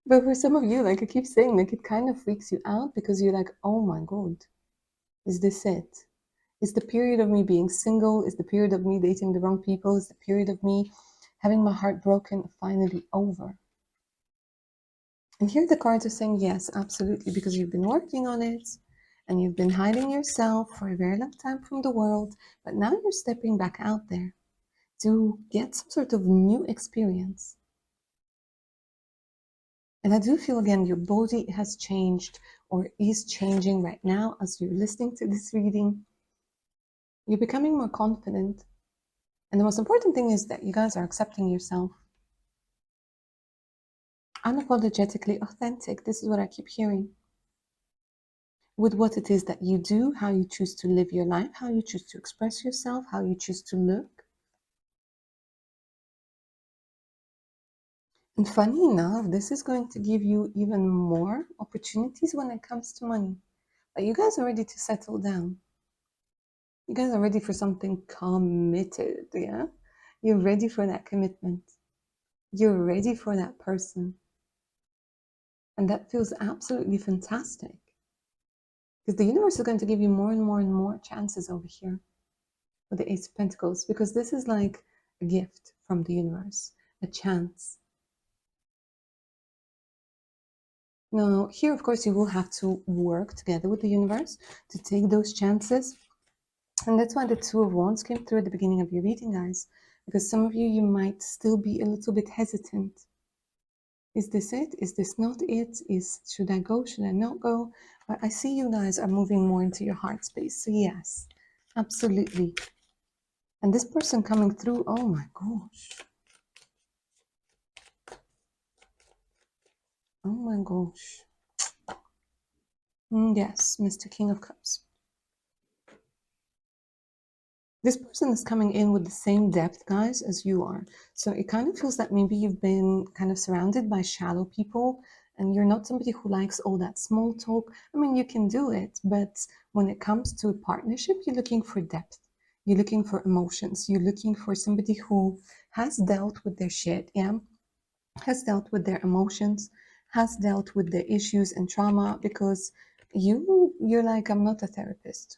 But for some of you, like I keep saying, like it kind of freaks you out because you're like, oh my God, is this it? Is the period of me being single? Is the period of me dating the wrong people? Is the period of me having my heart broken finally over? And here the cards are saying yes, absolutely, because you've been working on it and you've been hiding yourself for a very long time from the world, but now you're stepping back out there to get some sort of new experience. And I do feel again your body has changed or is changing right now as you're listening to this reading. You're becoming more confident. And the most important thing is that you guys are accepting yourself. Unapologetically authentic. This is what I keep hearing. With what it is that you do, how you choose to live your life, how you choose to express yourself, how you choose to look. And funny enough, this is going to give you even more opportunities when it comes to money. But you guys are ready to settle down. You guys are ready for something committed, yeah? You're ready for that commitment. You're ready for that person. And that feels absolutely fantastic. Because the universe is going to give you more and more and more chances over here with the Ace of Pentacles, because this is like a gift from the universe, a chance. Now, here, of course, you will have to work together with the universe to take those chances. And that's why the Two of Wands came through at the beginning of your reading, guys, because some of you, you might still be a little bit hesitant. Is this it? Is this not it? Should I go? Should I not go? But I see you guys are moving more into your heart space. So yes, absolutely. And this person coming through, oh my gosh. Oh my gosh. Yes, Mr. King of Cups. This person is coming in with the same depth, guys, as you are. So it kind of feels that maybe you've been kind of surrounded by shallow people and you're not somebody who likes all that small talk. I mean, you can do it, but when it comes to a partnership, you're looking for depth. You're looking for emotions. You're looking for somebody who has dealt with their shit, yeah? Has dealt with their emotions, has dealt with their issues and trauma, because you're like, I'm not a therapist.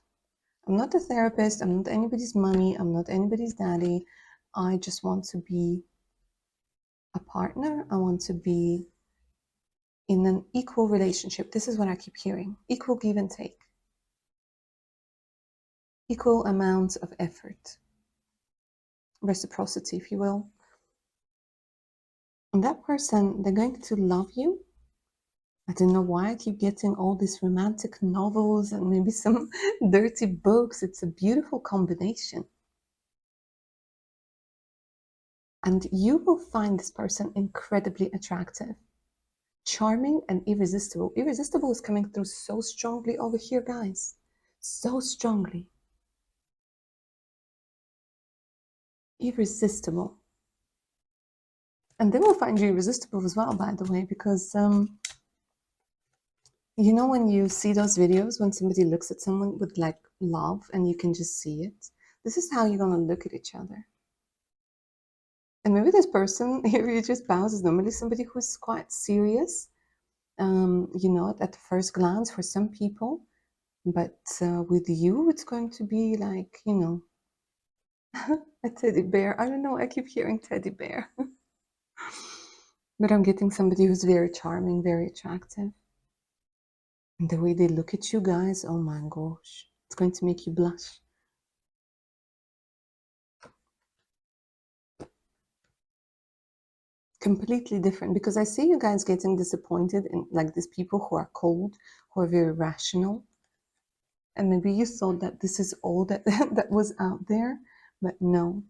I'm not a therapist. I'm not anybody's mommy. I'm not anybody's daddy. I just want to be a partner. I want to be in an equal relationship. This is what I keep hearing. Equal give and take. Equal amounts of effort. Reciprocity, if you will. And that person, they're going to love you. I don't know why I keep getting all these romantic novels and maybe some dirty books. It's a beautiful combination. And you will find this person incredibly attractive, charming, and irresistible. Irresistible is coming through so strongly over here, guys. So strongly. Irresistible. And they will find you irresistible as well, by the way, because you know when you see those videos when somebody looks at someone with like love and you can just see it? This is how you're going to look at each other. And maybe this person here you just bounce is normally somebody who's quite serious, you know, at the first glance for some people. But with you, it's going to be like, you know, a teddy bear. I don't know, I keep hearing teddy bear. But I'm getting somebody who's very charming, very attractive. And the way they look at you guys, oh my gosh, it's going to make you blush. Completely different, because I see you guys getting disappointed in like these people who are cold, who are very rational. And maybe you thought that this is all that that was out there, but no.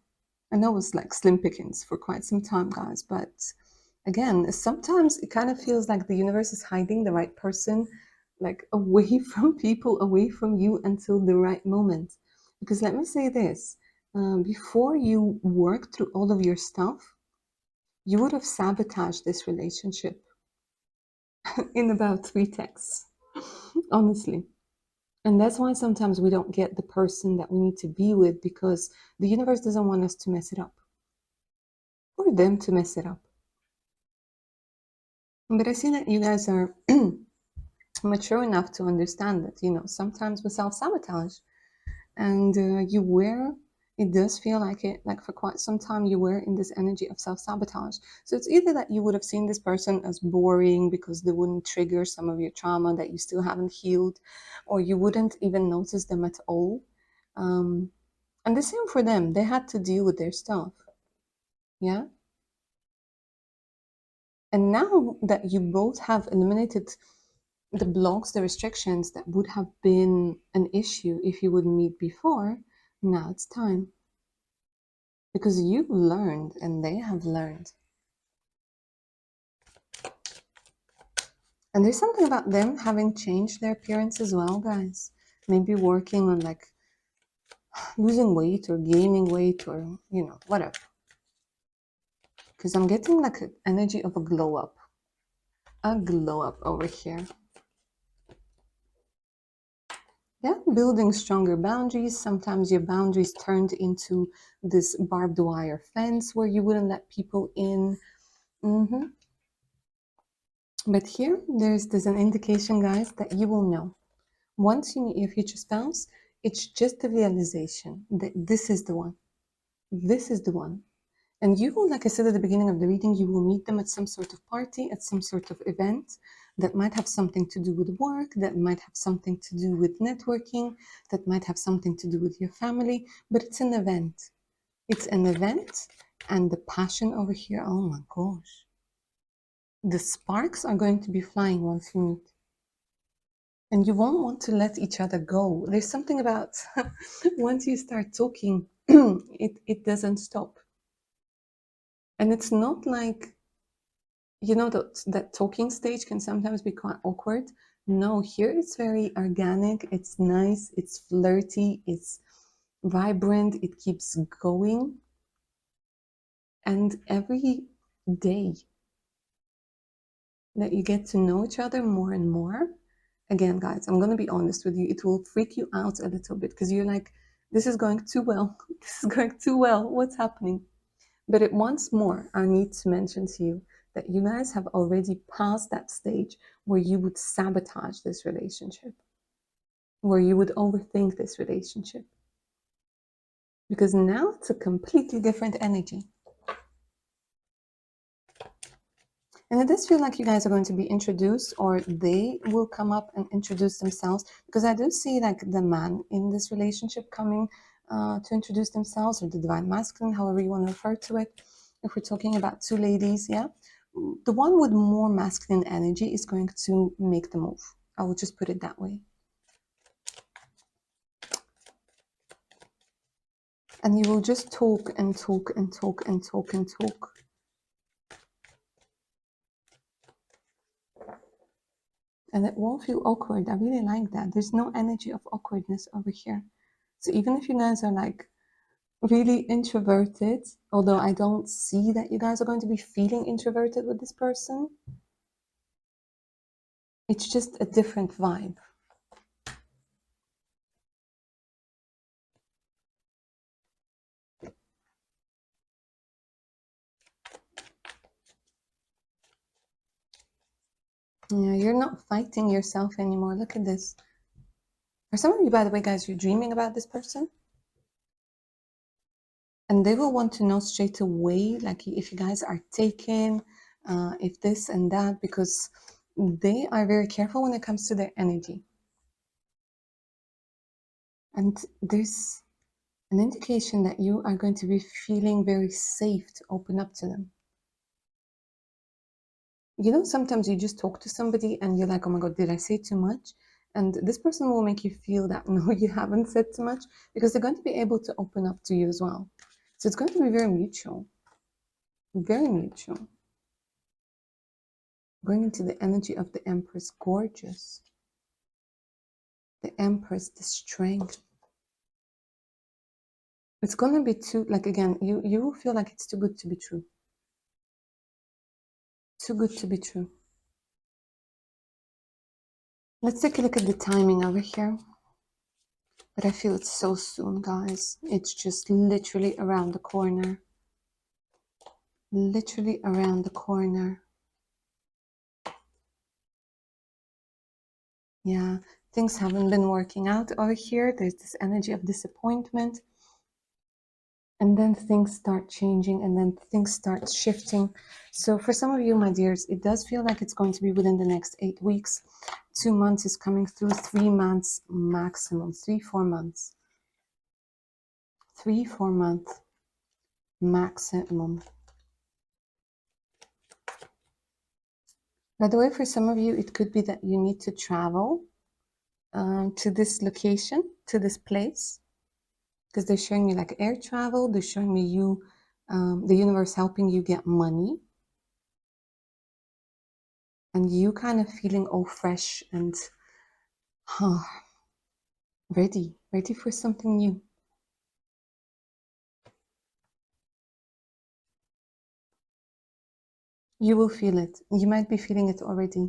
I know it was like slim pickings for quite some time, guys, but again, sometimes it kind of feels like the universe is hiding the right person like away from people, away from you until the right moment. Because let me say this, before you work through all of your stuff, you would have sabotaged this relationship in about 3 texts, honestly. And that's why sometimes we don't get the person that we need to be with, because the universe doesn't want us to mess it up or them to mess it up. But I see that you guys are mature enough to understand that, you know, sometimes we self-sabotage. And you were, it does feel like it, like for quite some time, you were in this energy of self-sabotage. So it's either that you would have seen this person as boring because they wouldn't trigger some of your trauma that you still haven't healed, or you wouldn't even notice them at all. And the same for them, they had to deal with their stuff. Yeah. And now that you both have eliminated the blocks, the restrictions that would have been an issue if you would meet before, now it's time. Because you've learned and they have learned. And there's something about them having changed their appearance as well, guys. Maybe working on like losing weight or gaining weight or, you know, whatever. Because I'm getting like an energy of a glow up. A glow up over here. Yeah, building stronger boundaries. Sometimes your boundaries turned into this barbed wire fence where you wouldn't let people in. But here, there's an indication, guys, that you will know Once you meet your future spouse, it's just the realization that this is the one. This is the one. And you will, like I said at the beginning of the reading, you will meet them at some sort of party, at some sort of event that might have something to do with work, that might have something to do with networking, that might have something to do with your family, but it's an event. It's an event, and the passion over here, oh my gosh. The sparks are going to be flying once you meet. And you won't want to let each other go. There's something about once you start talking, it doesn't stop. And it's not like, you know, that talking stage can sometimes be quite awkward. No, here it's very organic, it's nice, it's flirty, it's vibrant, it keeps going. And every day that you get to know each other more and more, again, guys, I'm going to be honest with you, it will freak you out a little bit because you're like, this is going too well. This is going too well. What's happening? But once more, I need to mention to you that you guys have already passed that stage where you would sabotage this relationship, where you would overthink this relationship. Because now it's a completely different energy. And it does feel like you guys are going to be introduced, or they will come up and introduce themselves, because I do see like the man in this relationship coming to introduce themselves, or the divine masculine, however you want to refer to it. If we're talking about two ladies, yeah, the one with more masculine energy is going to make the move. I will just put it that way. And you will just talk and talk and talk and talk and talk. And it won't feel awkward. I really like that. There's no energy of awkwardness over here. So even if you guys are like really introverted, although I don't see that you guys are going to be feeling introverted with this person, it's just a different vibe. Yeah, you're not fighting yourself anymore. Look at this. For some of you, by the way, guys, you're dreaming about this person. And they will want to know straight away, like if you guys are taken, if this and that, because they are very careful when it comes to their energy. And there's an indication that you are going to be feeling very safe to open up to them. You know, sometimes you just talk to somebody and you're like, oh my God, did I say too much? And this person will make you feel that, no, you haven't said too much, because they're going to be able to open up to you as well. So it's going to be very mutual. Very mutual. Going into the energy of the Empress, gorgeous. The Empress, the strength. It's going to be too, like, again, you will feel like it's too good to be true. Too good to be true. Let's take a look at the timing over here. But I feel it's so soon, guys. It's just literally around the corner. Literally around the corner. Yeah, things haven't been working out over here. There's this energy of disappointment. And then things start changing, and then things start shifting. So for some of you, my dears, it does feel like it's going to be within the next 8 weeks. 2 months is coming through, 3 months maximum, 3-4 months. 3-4 months maximum. By the way, for some of you, it could be that you need to travel to this location, to this place, because they're showing me like air travel. They're showing me you, the universe helping you get money, and you kind of feeling all fresh and ready for something new. You will feel it. You might be feeling it already,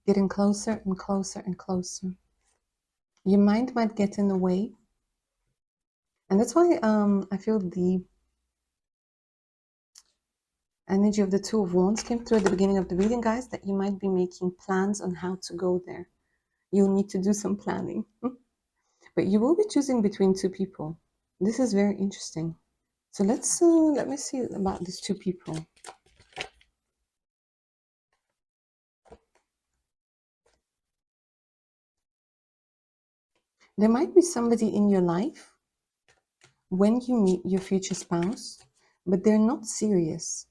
getting closer and closer and closer. Your mind might get in the way, and that's why I feel the energy of the Two of Wands came through at the beginning of the reading, guys, that you might be making plans on how to go there. you'll need to do some planning. But you will be choosing between two people. This is very interesting. So let me see about these two people. There might be somebody in your life when you meet your future spouse, but they're not serious.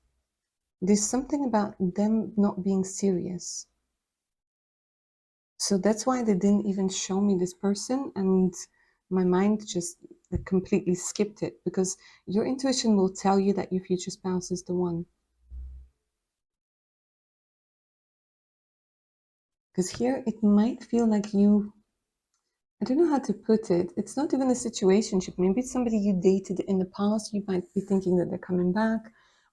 There's something about them not being serious. So that's why they didn't even show me this person, and my mind just completely skipped it, because your intuition will tell you that your future spouse is the one. Because here it might feel like I don't know how to put it. It's not even a situationship. Maybe it's somebody you dated in the past. You might be thinking that they're coming back,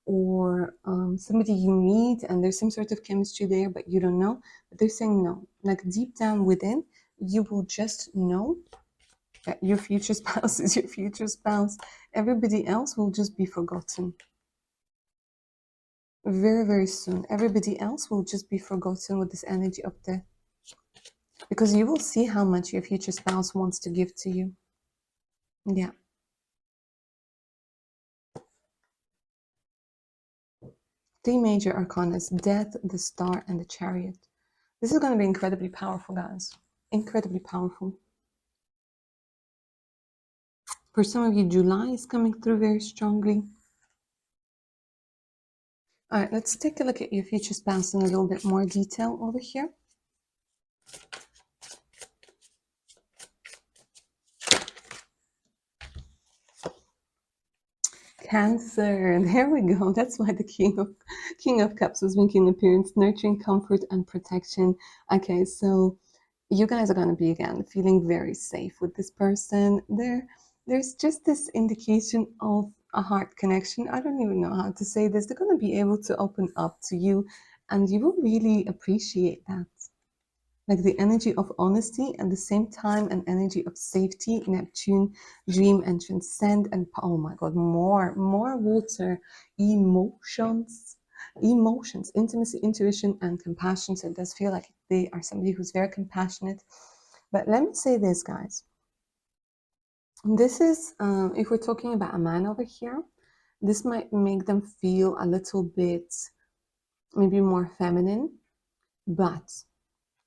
or somebody you meet and there's some sort of chemistry there, but you don't know. But they're saying no. Like deep down within, you will just know that your future spouse is your future spouse. Everybody else will just be forgotten. Very, very soon. Everybody else will just be forgotten with this energy up there. Because you will see how much your future spouse wants to give to you. Yeah. Three major arcanas: Death, the Star, and the Chariot. This is going to be incredibly powerful, guys. Incredibly powerful. For some of you, July is coming through very strongly. All right, let's take a look at your future spouse in a little bit more detail over here. Cancer, there we go. That's why the King of Cups was making an appearance, nurturing comfort and protection. Okay, so you guys are going to be again feeling very safe with this person. There's just this indication of a heart connection. I don't even know how to say this. They're going to be able to open up to you, and you will really appreciate that. Like the energy of honesty, at the same time an energy of safety. Neptune, dream and transcend, and oh my god, more water, emotions, intimacy, intuition, and compassion. So it does feel like they are somebody who's very compassionate. But let me say this, guys. This is, if we're talking about a man over here, this might make them feel a little bit maybe more feminine, but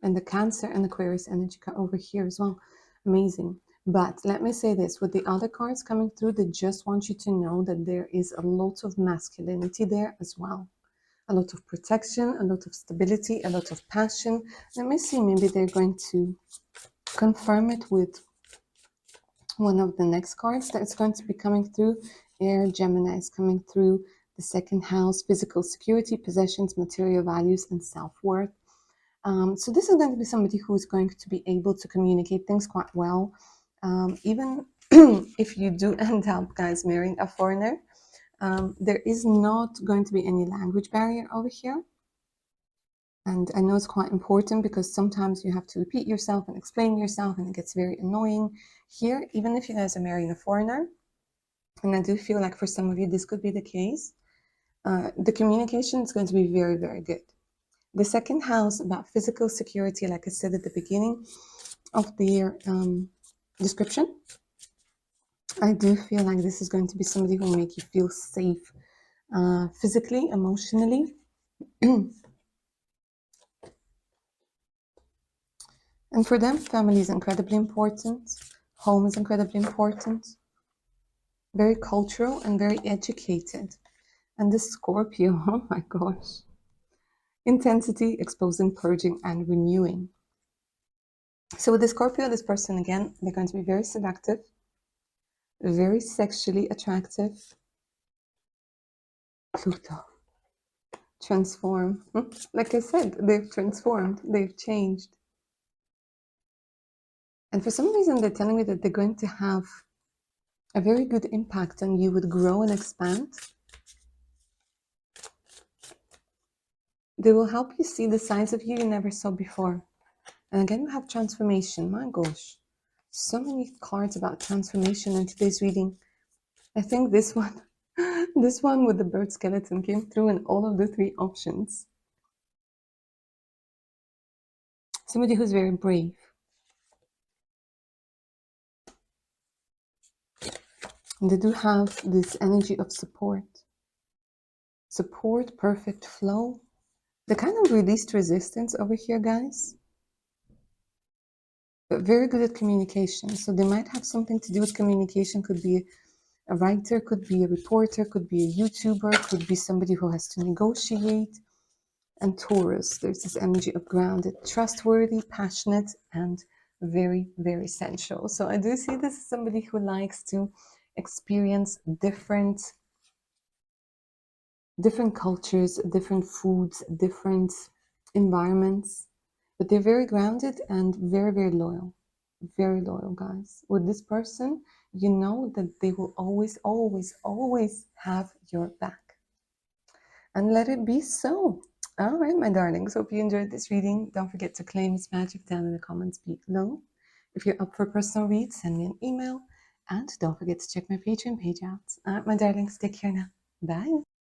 and the Cancer and Aquarius energy over here as well. Amazing. But let me say this, with the other cards coming through, they just want you to know that there is a lot of masculinity there as well. A lot of protection, a lot of stability, a lot of passion. Let me see, maybe they're going to confirm it with one of the next cards that's going to be coming through. Air Gemini is coming through the second house: physical security, possessions, material values, and self-worth. So this is going to be somebody who is going to be able to communicate things quite well. Even if you do end up, guys, marrying a foreigner, there is not going to be any language barrier over here. And I know it's quite important because sometimes you have to repeat yourself and explain yourself, and it gets very annoying. Here, even if you guys are marrying a foreigner, and I do feel like for some of you this could be the case, the communication is going to be very, very good. The second house, about physical security, like I said at the beginning of the description, I do feel like this is going to be somebody who will make you feel safe physically, emotionally. And for them, family is incredibly important. Home is incredibly important. Very cultural and very educated. And the Scorpio, oh my gosh. Intensity, exposing, purging, and renewing. So with the Scorpio, this person, again, they're going to be very seductive, very sexually attractive. Pluto. Transform. Like I said, they've transformed, they've changed. And for some reason, they're telling me that they're going to have a very good impact on you, would grow and expand. They will help you see the sides of you never saw before. And again, we have transformation. My gosh, so many cards about transformation in today's reading. I think this one, this one with the bird skeleton came through in all of the three options. Somebody who's very brave. And they do have this energy of support. Support, perfect flow. They kind of released resistance over here, guys. But very good at communication. So they might have something to do with communication. Could be a writer, could be a reporter, could be a YouTuber, could be somebody who has to negotiate. And Taurus, there's this energy of grounded, trustworthy, passionate, and very, very sensual. So I do see this as somebody who likes to experience different cultures, different foods, different environments, but they're very grounded and very, very loyal. Very loyal, guys. With this person, you know that they will always, always, always have your back. And let it be so. All right, my darlings. Hope you enjoyed this reading. Don't forget to claim its magic down in the comments below. If you're up for a personal read, send me an email. And don't forget to check my Patreon page out. All right, my darlings. Take care now. Bye.